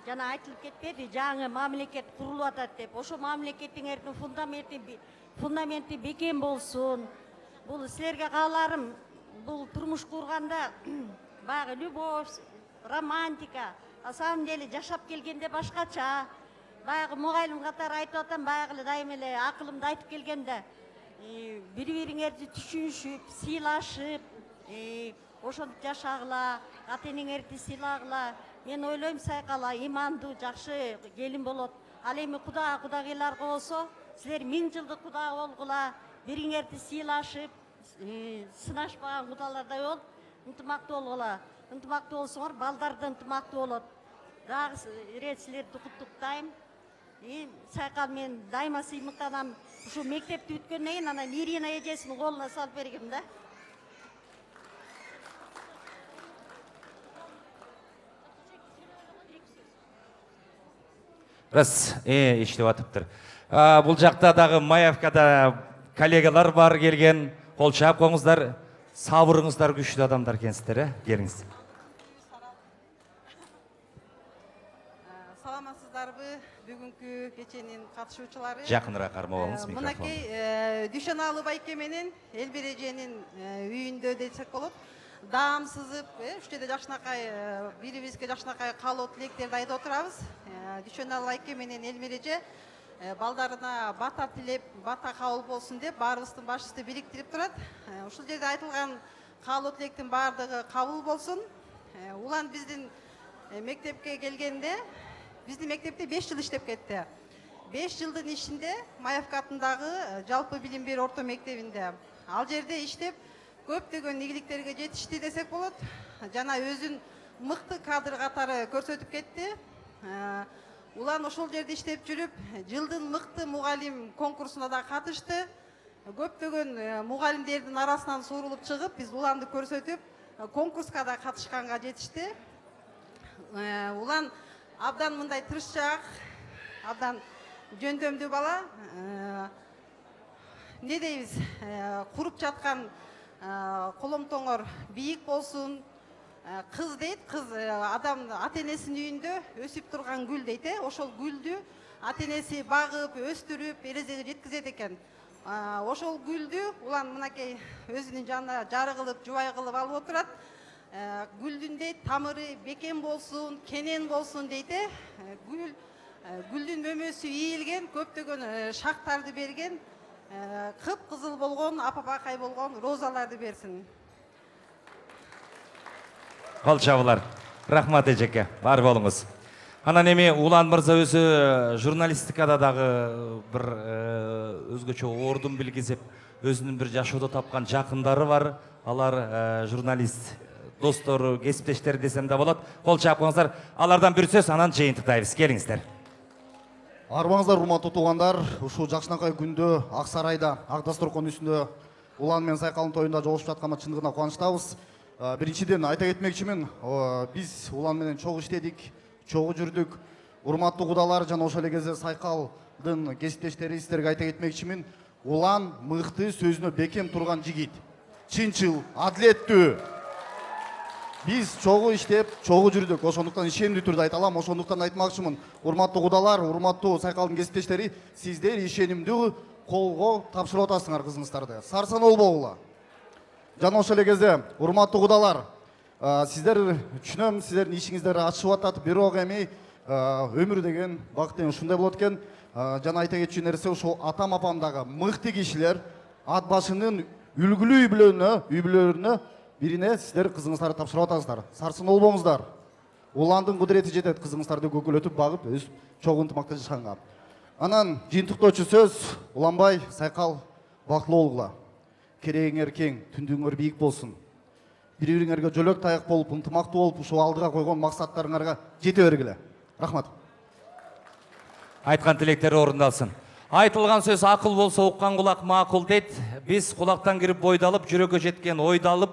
Жана айтылып кетпеди, жаңы мамлекет курулуп атат деп. Ошо мамлекетиңердин фундаменти бекем болсун. Бул силерге кааларым, бул турмуш курганда баягы любовь, романтика, на самом деле жашап келгенде башкача. Баягы мугалим катары айтып атам, баягы эле дайым эле акылымды айтып келгенде, бири-бириңерди түшүнүшүп, сыйлашып, ошентип жашагыла, ата-энеңерди сыйлагыла. Мен ойлойм, Сайкала имандуу, жакшы келин болот. Ал эми кудагыйларга болсо, силер 1000 жылдык кудага болгула, бириңерди сыйлашып, сынашпаган кудалардай болуп, ынтымактуу болгула. Ынтымактуу болсоңор, балдар да ынтымактуу болот. Дагы ирет силерди куттуктайм. Сайкал мен дайыма сыймыктанам. Ушу мектепти бүткөндөн кийин анан Ирина эжесинин колуна салып бергем да. Рас, иштеп атыптыр. Бул жакта дагы Маевкада коллегалар бар келген. Кол чаап коюңуздар. Сабырыңыздар күчтүү адамдар экенсиздер, келиңиз. Саламатсыздарбы, бүгүнкү кеченин катышуучулары. Жакыныраак кармап алыңыз микрофонду. Мынакей Дүйшөналы байке менен Элбир эженин үйүндө десек болот. даам сызып, үч жерде жакшынакай бирибизге жакшынакай каалоо тилектерди айтып отурабыз. Дүйшөналы айке менен Элмиреже балдарына бата тилеп, бата кабыл болсун деп баарыбыздын башыбызды бириктирип турат. Ушул жерде айтылган каалоо тилектин баардыгы кабыл болсун. Улан биздин мектепке келгенде, биздин мектепте 5 жыл иштеп кетти. 5 жылдын ичинде Маевка атындагы жалпы билим берүү орто мектебинде ал жерде иштеп көптөгөн ийгиликтерге жетишти десек болот. Жана өзүн мыкты кадр катары көрсөтүп кетти. Улан ошол жерде иштеп жүрүп, жылдын мыкты мугалим конкурсуна да катышты. Көптөгөн мугалимдердин арасынан суурулуп чыгып, биз уланды көрсөтүп, конкурска да катышканга жетишти. Улан абдан мындай тырышчаак, абдан жөндөмдүү бала. Не дейбиз? Куруп жаткан коломтоңор бийик болсун. Кыз дейт, кыз адам ата-энесинин үйүндө өсүп турган гүл дейт, ошол гүлдү ата-энеси багып, өстүрүп, эрезеге жеткизет экен. Ошол гүлдү улан мынакей өзүнүн жанына жары кылып, жубай кылып алып отурат. Гүлдүн дейт, тамыры бекем болсун, кенен болсун дейт. Гүлдүн мөмөсү ийилген, көптөгөн шактарды берген, кып-кызыл болгон, апа-бакай болгон розаларды берсин. Кол чабылар. Рахмат эжеке. Бар болуңуз. Анан эми Улан мырза өзү журналистикада дагы бир өзгөчө ордун билгизип, өзүнүн бир жашоодо тапкан жакындары бар. Алар журналист достору, кесиптештери десем да болот. Кол чаап коюңуздар. Алардан бир сөз, анан жыйынтыктайбыз. Келиңиздер. Арбаңыздар, урматтуу туугандар, ушул жакшынакай күндө Ак Сарайда, Ак дасторкон үстүндө Улан менен Сайкалдын тоюнда жолугушуп жатканга чындыгында кубанычтабыз. Биринчиден айта кетмекчимин, биз Улан менен чогуу иштедик, чогуу жүрдүк. Урматтуу кудалар жана ошол эле кезде Сайкалдын кесиптештери сиздерге айта кетмекчимин, Улан мыкты, сөзүнө бекем турган жигит. Чынчыл, адилеттүү. Биз чогуу иштеп, чогуу жүрдүк. Ошондуктан ишенимдүү түрдө айта алам. Ошондуктан айтмакчымын, урматтуу кудалар, урматтуу Сайкалдын кесиптештери, сиздер ишенимдүү колго тапшырып атасыңар кызыңыздарды. Сарсан болбогула. Жана ошол эле кезде урматтуу кудалар, сиздер түшүнөм, сиздердин ишиңиздер ачышып атат, бирок эми өмүр деген бакыт деген ушундай болот экен. Жана айта кетчү нерсе, ошол атам апамдагы мыкты кишилер ат башынын үлгүлүү үй-бүлөлөрүнө бирине сиздер кызыңыздарды тапшырып атасыздар. Сарсын болбоңуздар. Уландын кудурети жетет кызыңыздарды көкөлөтүп багып, өз чогуу ынтымакта жашаганга. Анан жыйынтыктоочу сөз Уланбай, Сайкал бактылуу болгула. Керегиңер кең, түндүңөр бийик болсун. Бири-бириңерге жөлөк таяк болуп, ынтымактуу болуп, ушул алдыга койгон максаттарыңарга жете бергиле. Рахмат. Айткан тилектери орундалсын. Айтылган сөз акыл болсо уккан кулак макул дейт. Биз кулактан кирип бойдалып, жүрөккө жеткен ойдалып,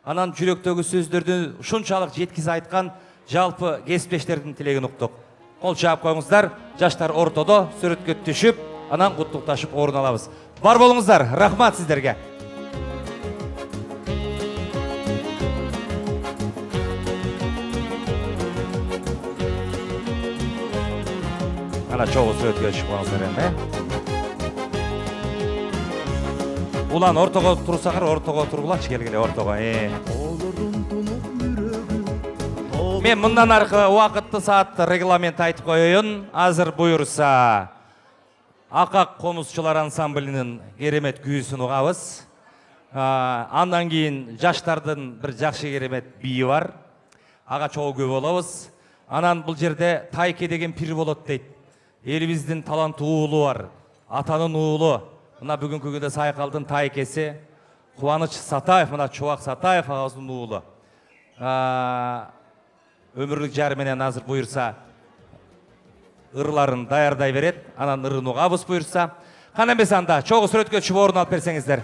анан жүрөктөгү сөздөрдү ушунчалык жеткизе айткан жалпы кесиптештердин тилегин уктук. Кол чаап коюңуздар, жаштар ортодо сүрөткө түшүп, анан куттукташып орун алабыз. Бар болуңуздар. Рахмат сиздерге. Ана чогуу сүрөткө чыгып алыңыздар эми. Улан ортого турсаңар, ортого тургулачы, келгиле ортого. Мен мындан аркы убакытты саатты регламент айтып коеюн. Азыр буюрса Акак комузчулар ансамблинин керемет күүсүн угабыз. Андан кийин жаштардын бир жакшы керемет бийи бар. Ага чогуу көп болобуз. Анан бул жерде Тайке деген пир болот дейт. Элибиздин таланттуу уулу бар. Атанын уулу. Мына бүгүнкү күндө Сайкалдын Тайкеси Кубаныч Сатаев, мына Чубак Сатаев агабыздын уулу. Өмүрлүк жары менен азыр буюрса ырларын даярдай берет. Анан ырын угабыз буюрса. Кана эмес анда чогуу сүрөткө чыгып орун алып берсеңиздер.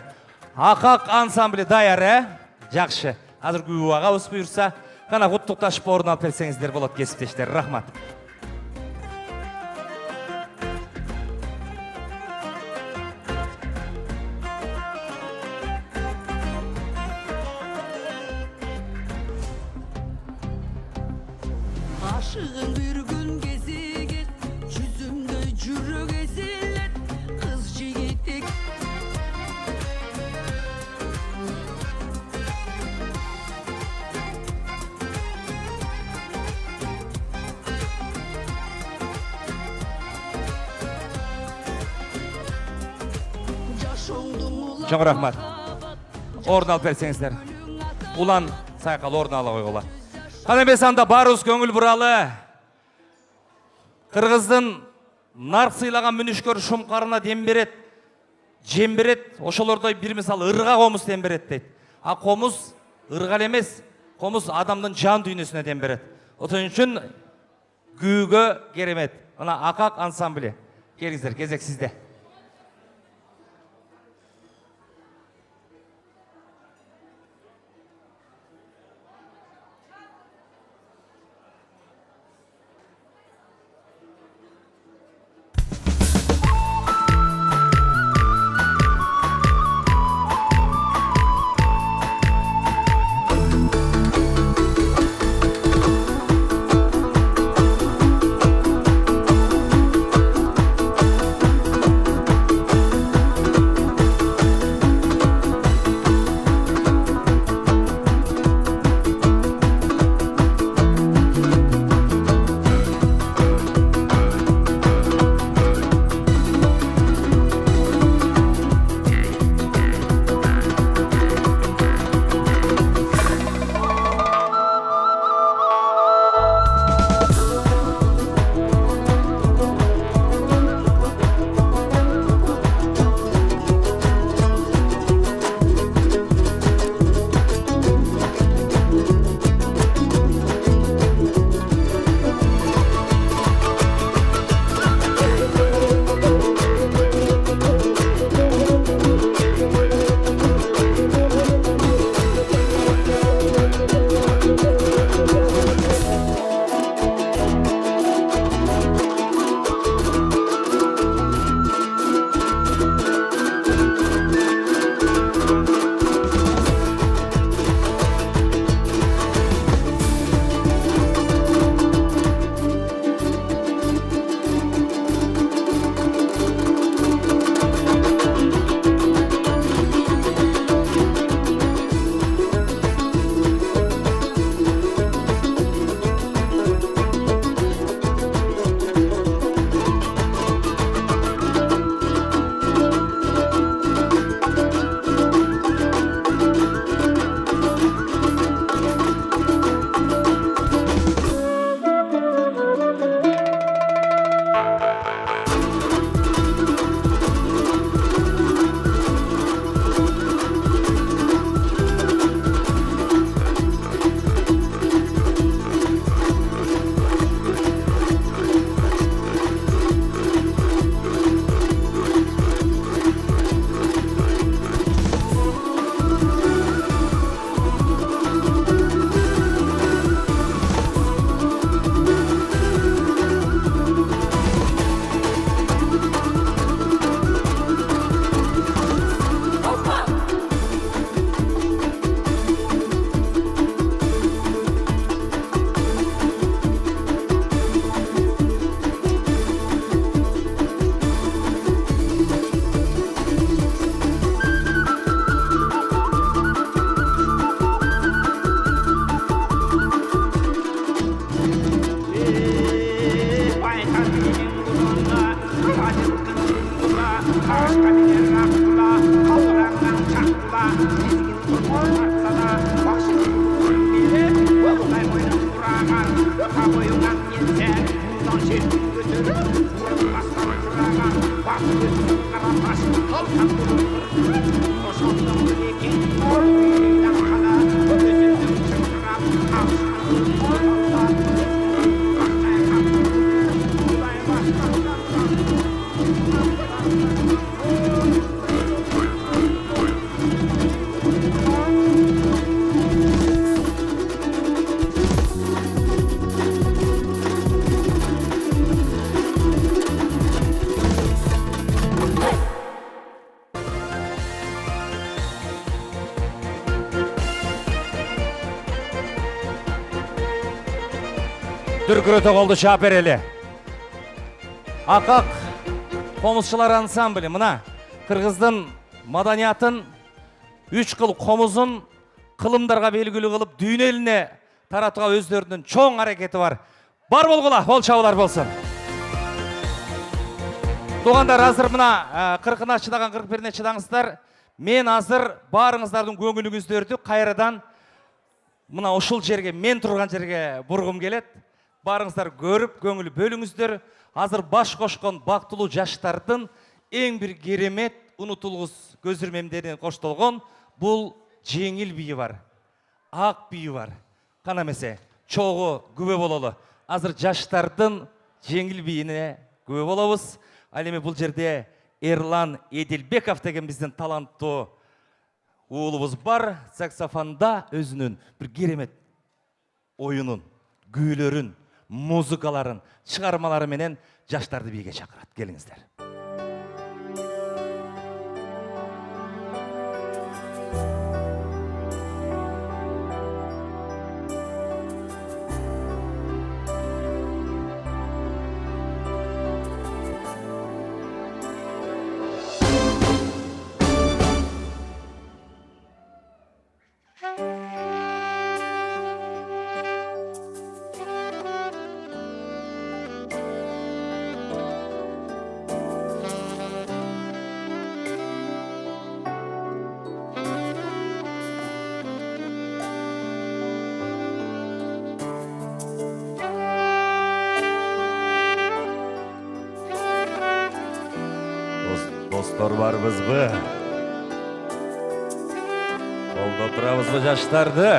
Акак ансамбли даяр, жакшы. Азыр күбө агабыз буюрса, кана куттукташып орун алып берсеңиздер болот кесиптештер. Рахмат. Aşığın bir gün geziget, yüzümde жүрөк ezilet, kız жигитик. Чоң рахмат. Орын алып берсеңіздер. Улан сайқал орын ала қойғыла. Қана емес анда барыз көңіл бұралы. Қырғыздың нарық сыйлаған мүнішкөр шумқарына дем берет, жем берет, ошолордой бір мисал ырға қомыз дем берет дейді. А қомыз ырғал емес, қомыз адамдың жан дүйнесіне дем берет. Отын үшін күйге керемет. Ана Ақақ ансамблі. Келіңіздер, кезек сізде. Дүркіреті қолды шаперелі. Ақақ қомызшылар ансамблі. Мына қырғыздың маданиятын 3 қыл қомызын қылымдарға белгілі қылып дүйнеліне таратуға өздерінің чоң әрекеті бар. Бар болғыла, ол шаулар болсын. Туғандар азыр мына 40-на шыдаған 41-не шыдаңыздар. Мен азыр барыңыздардың көңіліңіздерді қайрадан мына ушул жерге, мен тұрған жерге бұрғым келет. Барыңыздар көріп, көңіл бөліңіздер. Азыр баш қошқан бақтылы жаштардың ең бір керемет, ұнытылғыз көзірмемдерінен қоштолған бұл жеңіл бейі бар. Ақ бейі бар. Қанамесе, чоғы көбе болалы. Азыр жаштардың жеңіл бейіне көбе болабыз. Әлеме бұл жерде Ерлан Эдилбеков деген біздің талантты оğlumuz бар. Саксофонда өзінің бір керемет ойынын, күйлерін, музыкаларын, шығармалары менен жаштарды биге шақырады. Келіңіздер. Достар барбыз бі? Қолда тұрабыз бі жаштарды?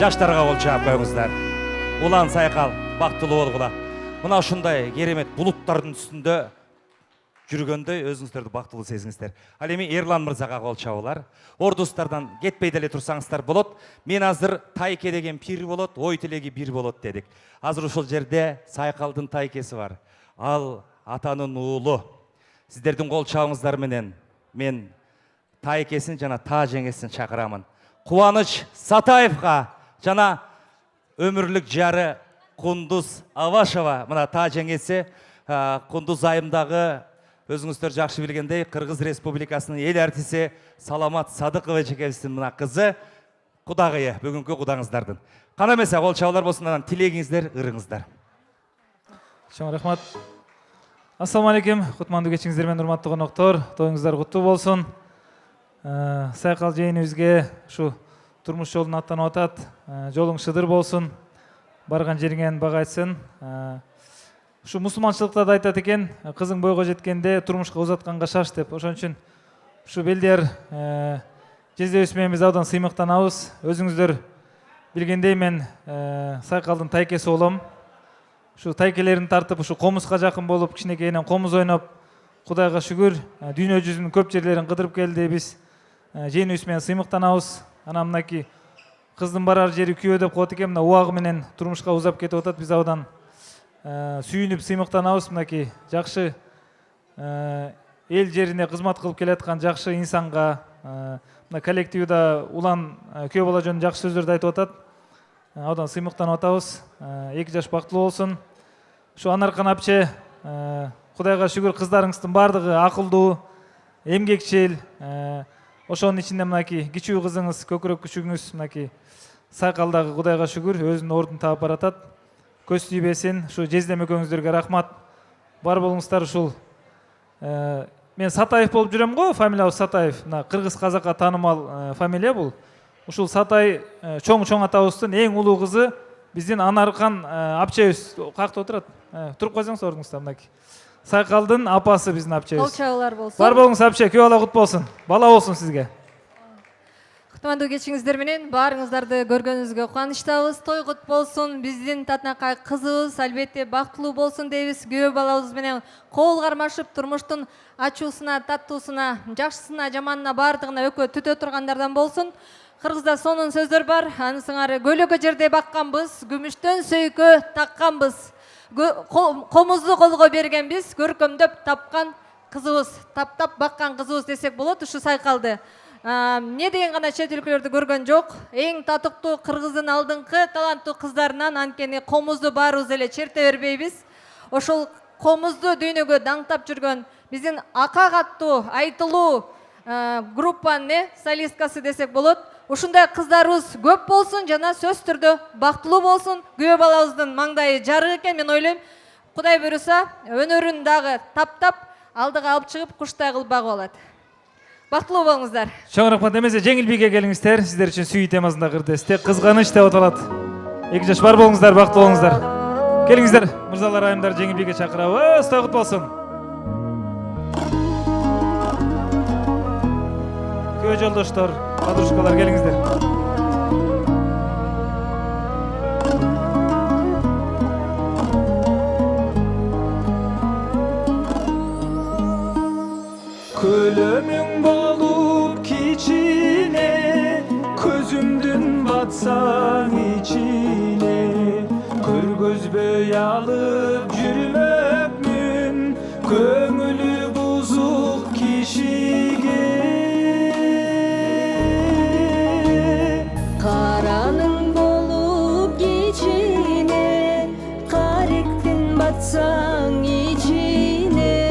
Жаштарга кол чаап коюңуздар. Улан Сайкал бактылуу болгула. Мына ушундай керемет булуттардын үстүндө жүргөндөй өзүңүздөрдү бактылуу сезиңиздер. Ал эми Эрлан мырзага кол чабуулар. Ордустардан кетпей деле турсаңыздар болот. Мен азыр тайке деген пир болот, ой тилеги бир болот дедик. Азыр ушул жерде Сайкалдын тайкеси бар. Ал атанын уулу. Сиздердин кол чабыңыздар менен мен тайкесин жана та жеңесин чакырамын. Кубаныч Сатаевга жана өмүрлүк жары Кундуз Авашева, мына та жеңеси Кундуз айымдагы өзүңүздөр жакшы билгендей Кыргыз Республикасынын эл артиси Саламат Садыкова эжекебиздин мына кызы, кудагыйы, бүгүнкү кудаңыздардын. Кана эмесе кол чабуулар болсун, анан тилегиңиздер, ырыңыздар. Чоң рахмат. Ассаламу алейкум, кутмандуу кечиңиздер менен урматтуу коноктор, тоюңуздар куттуу болсун. Сайкал жээнибизге ушу турмуш жолун аттанып атат. Жолуң шыдыр болсун, барган жериңен бага айтсын. Ушу мусулманчылыкта да айтат экен, кызың бойго жеткенде турмушка узатканга шаш деп. Ошон үчүн ушу белдер жездебиз менен биз абдан сыймыктанабыз. Өзүңүздөр билгендей мен Сайкалдын тайкеси болом. Ушу тайкелерин тартып, ушу комузга жакын болуп, кичинекейинен комуз ойноп, Кудайга шүгүр, дүйнө жүзүнүн көп жерлерин кыдырып келди. Биз жээнибиз менен сыймыктанабыз. Анан мынакей кыздын барар жери күйөө деп коет экен, мына убагы менен турмушка узап кетип атат. Биз абдан сүйүнүп сыймыктанабыз. Мынакей жакшы эл жерине кызмат кылып келаткан жакшы инсанга мына коллективде улан күйөө бала жөнүндө жакшы сөздөрдү айтып атат. Абдан сыймыктанып атабыз. 2 жаш бактылуу болсун. Ушу Анаркан апче, Кудайга шүгүр, кыздарыңыздын бардыгы акылдуу, эмгекчил. Ошонун ичинде мынакей кичүү кызыңыз, көкүрөк күчүгүңүз мынакей Сайкалдагы Кудайга шүгүр өзүнүн ордун таап баратат. Көз тийбесин. Ушу жездем экөөңүздөргө рахмат. Бар болуңуздар. Ушул мен Сатаев болуп жүрөм го, фамилиябыз Сатаев. Мына кыргыз казакка таанымал фамилия бул. Ушул Сатай чоң атабыздын эң улуу кызы биздин Анаркан апчебиз каякта отурат. Туруп койсоңуз ордуңузда мынакей. Сайкалдын апасы биздин апчебиз. Кол чабуулар болсун. Бар болуңуз апче, күйөө бала кут болсун. Бала болсун сизге. Кутмандуу кечиңиздер менен баарыңыздарды көргөнүңүзгө кубанычтабыз. Той кут болсун. Биздин татынакай кызыбыз албетте бактылуу болсун дейбиз. Күйөө балабыз менен кол кармашып турмуштун ачуусуна, таттуусуна, жакшысына, жаманына бардыгына өкө түтө тургандардан болсун. Кыргызда сонун сөздөр бар. Аны сыңары көлөгө жерде бакканбыз, күмүштөн сөйкө такканбыз. Комузду колго бергенбиз, көркөмдөп тапкан кызыбыз, таптап баккан кызыбыз десек болот. Ушу Сайкалды эмне деген гана чет өлкөлөрдү көргөн жок. Эң татыктуу Кыргыздын алдыңкы таланттуу кыздарынан, анткени комузду баарыбыз эле черте бербейбиз. Ошол комузду дүйнөгө даңтап жүргөн биздин Акак аттуу айтылуу группанын солисткасы десек болот. Ушундай кыздарыбыз көп болсун жана сөз түрдө бактылуу болсун. Күйөө балабыздын маңдайы жарык экен, мен ойлойм. Кудай буйруса, өнөрүн дагы таптап, алдыга алып чыгып куштай кылып багып алат. Бактылуу болуңуздар. Чоң рахмат. Эмесе жеңил бийге келиңиздер. Сиздер үчүн сүйүү темасында кырдыз. Тек кызганыч деп аталат. 2 жаш бар болуңуздар, бактылуу болуңуздар. Келиңиздер, мырзалар, айымдар, жеңил бийге чакырабыз. Той кут болсун. Күйөө жолдоштор, подружкалар, келиңиздер. Kölömün bolup kiçine, közümdün batsan içine. Kör göz böy alıp yürümökmün, köngülü buzuk kişige. Karanın bolup geçine, kariktin batsan içine.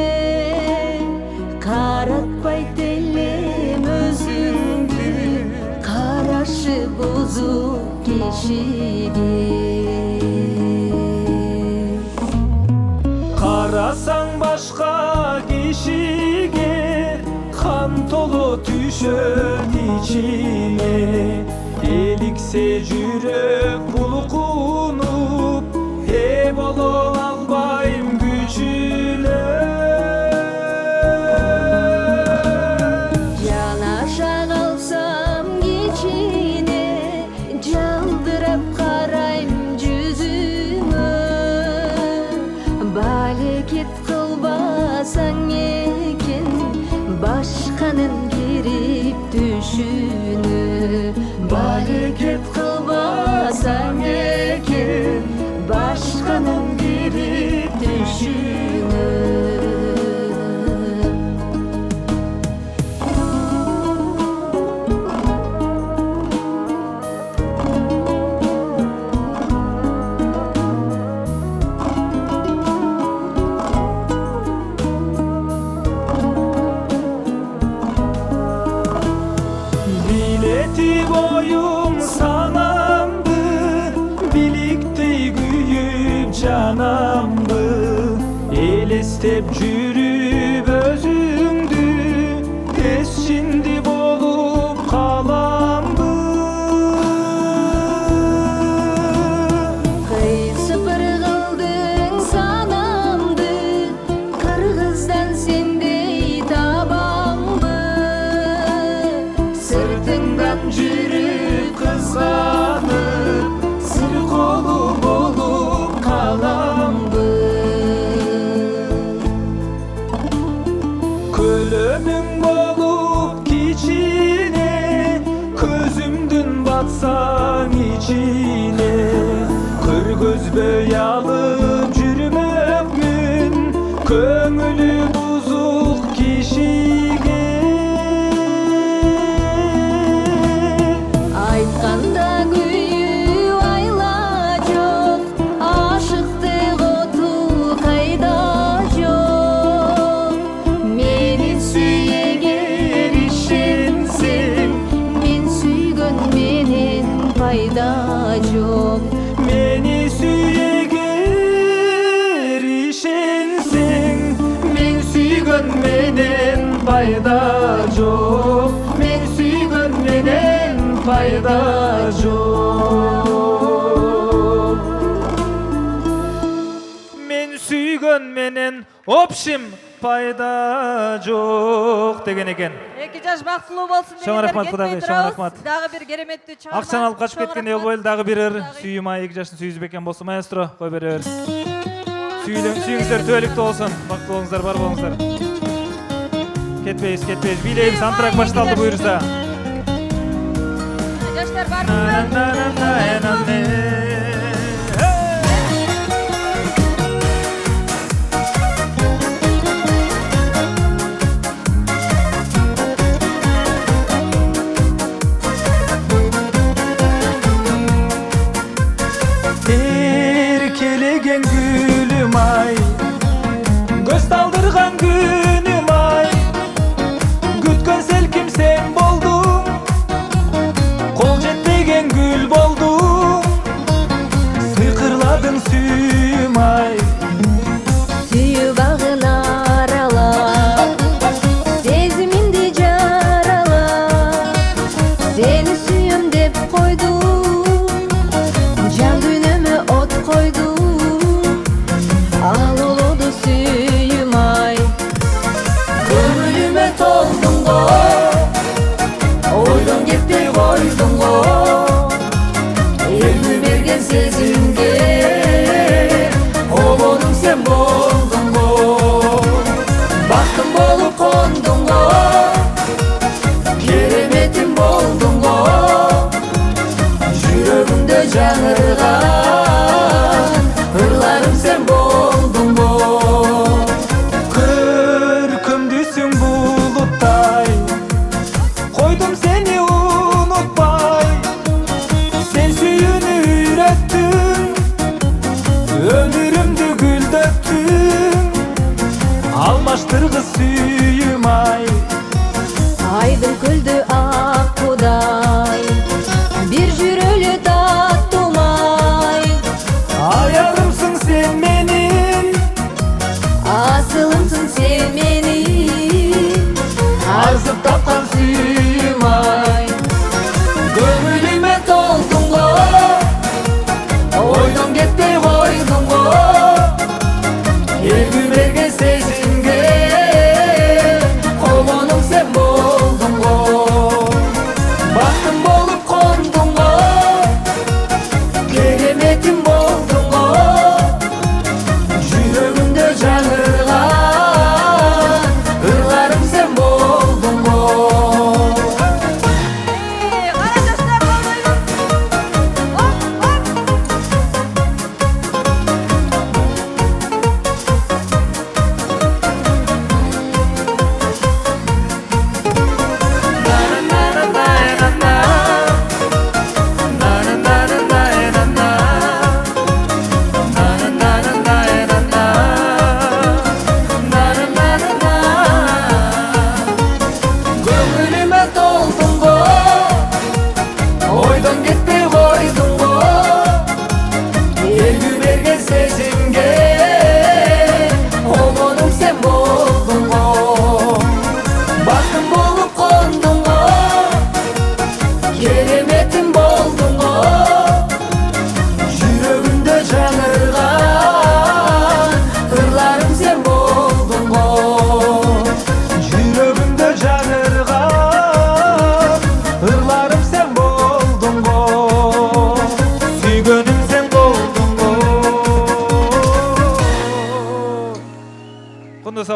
Karatpay telem özündü, karaşı bozuk kişige. Karasan başka kişige, kan dolu düşöp içine. Elikse yürek bulukunup, hep olu albayım gücüne. Yanaşa kalsam geçine, caldıra жетip oyum sanamdı, biliktey kүйüp canamdı. Elestep жүрüp özüңdü, tez şimdi bolup kalamdı. Kayısı pırgıldın sanamdı, Kırgızdan sendey tabamdı. Sırtından Жүрüp kızganıp, sır kolu bolup kalamdı. Kölömüң bolup kiçine, közümdün batsan içine. Kır gözböy alıp жүрмөкмүн, көңүлү бузук кишиге. Айтқанда күйі айла жоқ, ашықтық оту қайда жоқ. Мені сүйегер ішінсің, мен сүйгөн менен пайда жоқ. Meni süyeger işensin, men süygön menen payda жоқ. Men süygön menen payda жоқ. Men süygön menen общем пайда жоқ деген екен. Эки жаш бактылуу болсун. Чоң рахмат, Кудагый, чоң рахмат. Дагы бир кереметтүү чыгарма. Акчаны алып качып кеткен Элбойл дагы бир ыр. Сүйүм ай 2 жаштын сүйүзүп экен болсо маэстро кой бере бер. Сүйүңүздөр түбөлүктүү болсун. Бактылуу болуңуздар, бар болуңуздар. Кетпейбиз, кетпейбиз. Бийлейбиз, антрак башталды буюрса. Жаштар бар. Erkelegen gülüm ay, göz taldırgan günüm ay. Gütkön selkim sen boldun, kol jetmegen gül boldun. Sıkırladın suyum ay. Сүйі бағына аралап, сезімімді жаралап, сені сүйем деп қойдым, жан күнөмө от қойдым. Ал олоду сүйім ай, көңіліме толдың го, ойдон кетпей қойдың го, елме берген сезімге ободың сен болдың го. Бактым болуп кондуң го, кереметим болдуң го.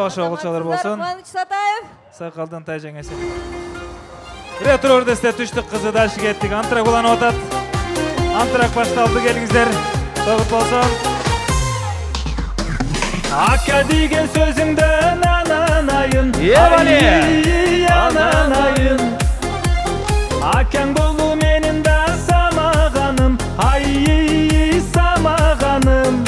жабашы окуучулар болсун. Кубаныч Сатаев. Сайкалдын тайжаңеси. Ретро үрдесте түштүк кызы дальше кеттик. Антрак уланып атат. Антрак башталды, келиңиздер. Тогут болсун. Ака деген сөзүңдөн ананайын. Ай, ананайын. Акаң болу менин да самаганым. Ай, самаганым.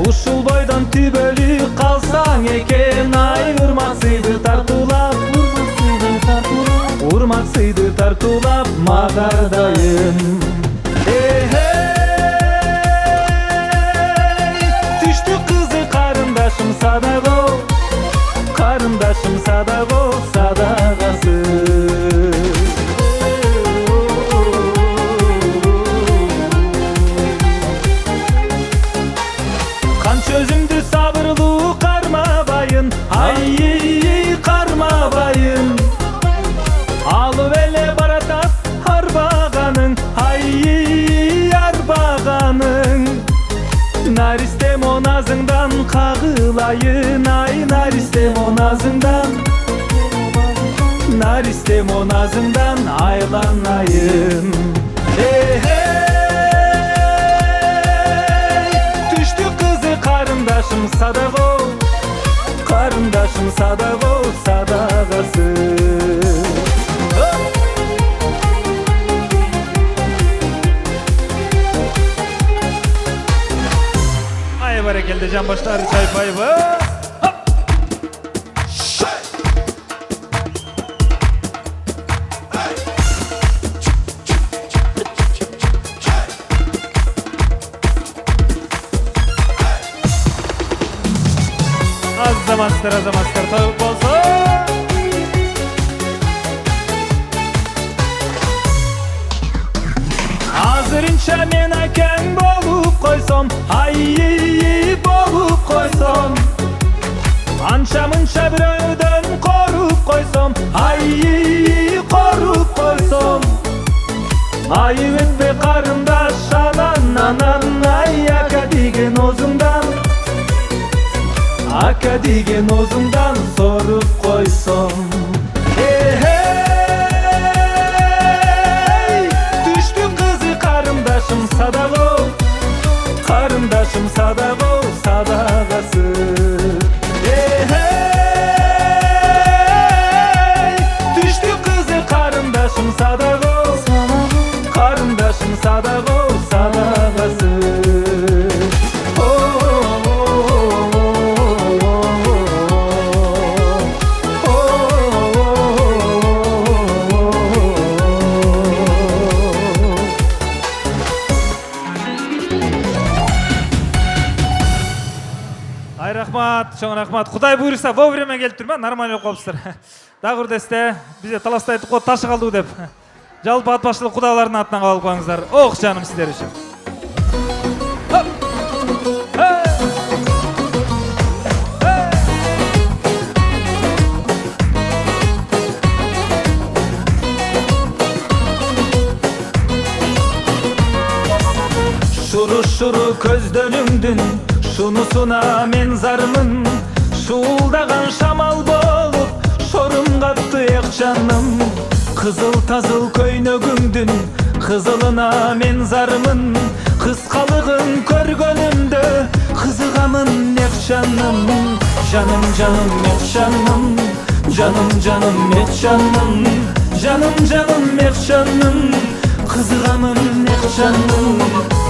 Ушул бойдон түбөлү калсаң экен, ай урмаксыйды тартуулап, урмаксыйды тартуулап магардайым. Түштү кызы карындашым садаго, карындашым садаго, садагасы. Sözümdü sabırlı karmabayın, ay karmabayın. Alıp ele baratat harbağanın, ay arbağanın. Naristem on ağzından kağılayın, ay naristem on ağzından. Naristem on ağzından aylanayın. Karındaşım sadago, karındaşım sadago, sadagası. Ay barekelde can başlar çaypayı. Azamastır, tavuk bolsun. Azırınça men akang bolup koysam, ay bolup koysam. Ança mınça biröydөн korup koysam, ay korup koysam. Ay ötpe karındaş anan, ay aka деген ozundan. Aka деген ozundan sorup koysam. Düştü kızı karındaşım sadago, karındaşım sadago, sadagası. Düştü kızı karındaşım sadago, karındaşım sadago, sadagası. Рахмат, чоң рахмат. Кудай буйрса вовремя келип турма, нормально коопсуздар. Дагы үрдесте бизде таластай код ташы калды деп. Жалпы ат башчылык кудайлардын атынан кабыл коюңуздар. Ох жаным сиздер үчүн. Şuru көздөрүңдүн шунусуна мен зармын. Шуулдаган шамал болуп шорум катты эк жаным. Кызыл тазыл көйнөгүңдүн кызылына мен зармын. Кыскалыгын көргөнүмдө кызыгамын эк жаным. Жаным жаным эк жаным, жаным жаным эк жаным. Жаным жаным эк жаным, кызыгамын эк жаным.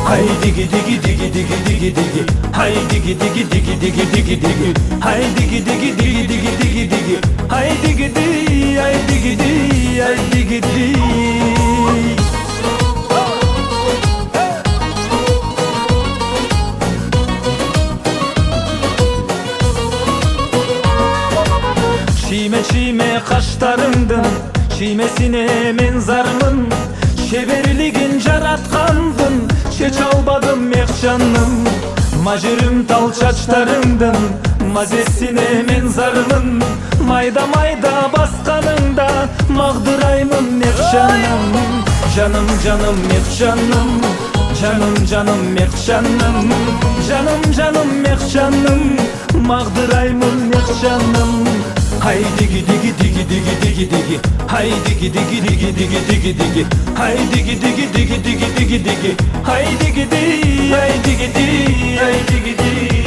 Hay digi digi digi digi digi digi, hay digi digi digi digi digi digi, hay digi digi digi digi digi digi, hay digi di, hay digi di, hay digi di. Çiğme çiğme kaşlarımdın, çiğmesine men zarmın. Şeberligin jaratkandın, çeç albadım ek жаным. Majürüm tal çaçlarımdın, mazesine men zarmın. Mayda mayda baskanında mağdırayımın ek жаным. Canım canım ek жаным, Canım mehcanım, canım mehcanım, mağdırayımın mehcanım. Hay digi digi digi digi digi digi, hay digi digi digi digi digi digi, hay digi digi digi digi digi digi, hay digi digi, hay digi digi, hay digi digi.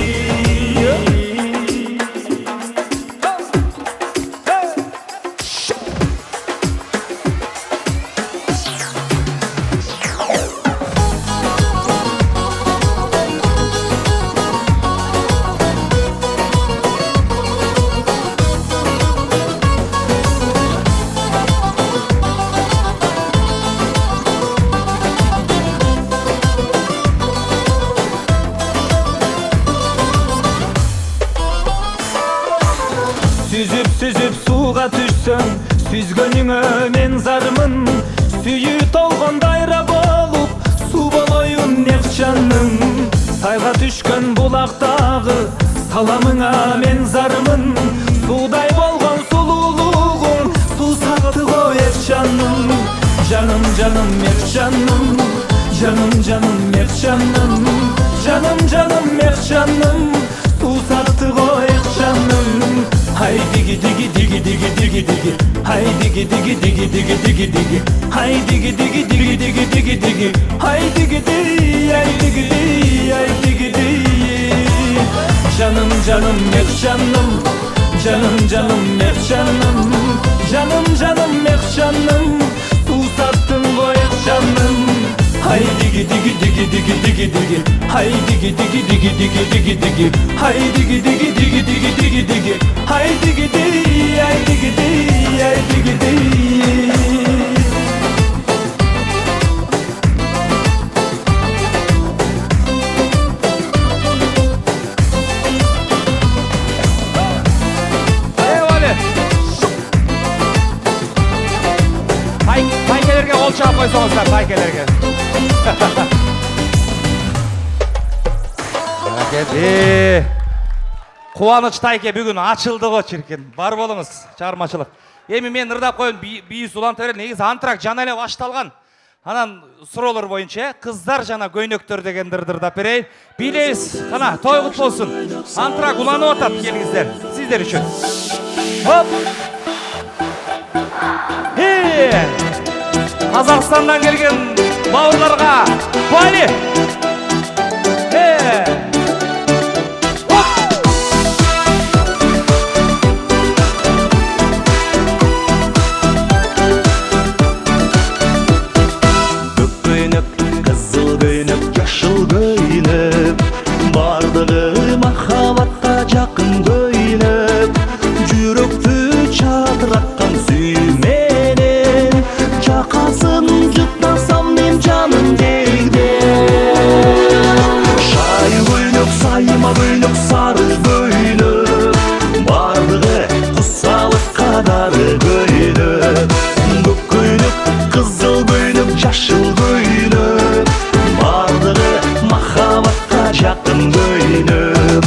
Süzüp suğa düşsem süzgönüңө men zarmın. Süyü толгон дайра болуп су болоюн мехчаным. Сайга түшкөн булактагы саламыңа мен зармын. Судай болгон сулуулугуң сусакты го мехчаным. Жаным мехчаным, жаным мехчаным, жаным мехчаным, сусакты го мехчаным. Hay digi digi digi digi digi digi, hay digi digi digi digi digi digi, hay digi digi digi digi digi digi, hay digi digi, hay digi digi, hay digi digi. Canım mehcanım, canım mehcanım, canım mehcanım, susattın koy canım. Hay digi digi digi digi digi digi, hay digi digi digi digi digi digi, hay digi digi digi digi digi digi, hay digi digi, hay digi digi, hay digi digi. Taykelerge kol çağып koysoңуздар, taykelerge. Кубаныч Тайке бүгүн ачылды го чиркин. Бар болуңуз, чыгармачылык. Эми мен ырдап коюн, бийүүсү улантып берем. Негизи антрак жана эле башталган. Анан суроолор боюнча кыздар жана көйнөктөр дегенди ырдап берейин. Бийлейбиз. Кана той кут болсун. Антрак уланып атат, келиңиздер. Сиздер үчүн. Хоп. Қазақстандан келген бауырларға Бали! Көк көйнек, қызыл көйнек, жашыл көйнек, бардығы махаббатқа жақын көйнек, жүректі чатыратқан сүйменен, жақасын жұтмасам мен жаным дейді. Шай көйнек, сайма көйнек, сары көйнек, бардығы құсалық қадары көйнек. Көк көйнек, қызыл көйнек, жашыл көйнек, бардығы махаббатқа жақын көйнек.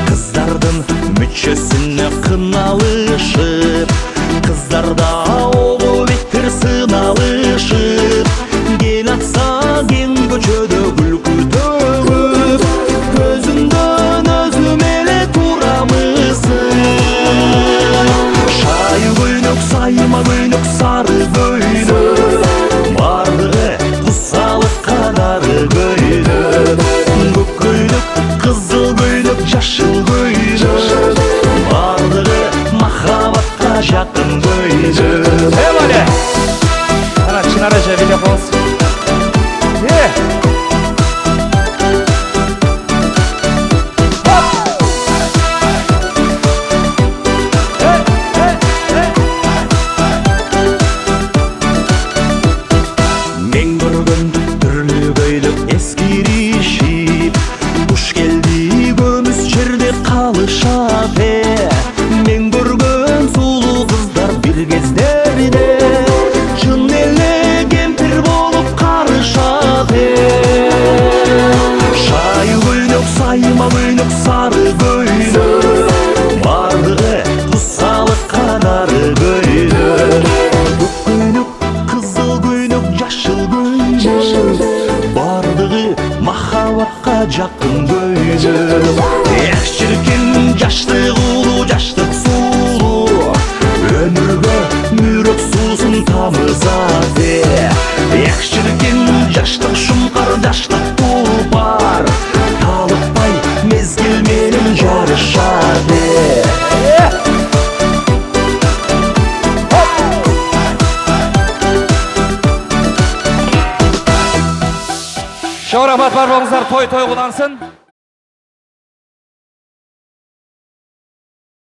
Қыздардың мүшесіне қыналышып, қыздарда оғы беттер сыналышып, ген атса ген көчөдө күлкі төгіп, көзүңдөн өзүм эле турамысың. Шай көйнөк, сайма көйнөк, сары көйнөк, бардығы құсалық қадары көйнөк. Көк көйнөк, қызыл көйнөк, жашыл көйнөк, бардығы махаббатқа жақын көйнөк. Валя! Ана Чынара жабиле болсын. Мен көргөн түрлүү көйлөк эскиришип, куш келди көмүс жерде калышат. Мен көргөн сулуу кыздар бир кездерде чын эле кемпир болуп карышат. Шай көйнөк, сайма көйнөк, сары көйнөк, бардығы кусалык кадары көйнөк. Көк көйнөк, қызыл көйнөк, жашыл көйнөк, бардығы талапқа жақын көйлі Эх шіркін жаштық улу жаштық сулу өмірге мүйрек сусын тамызады Эх шіркін жаштық шұңқар жаштық тұлпар талықпай мезгіл менен жарышады Шоу рахмат бар болыңыздар, той той құлансын.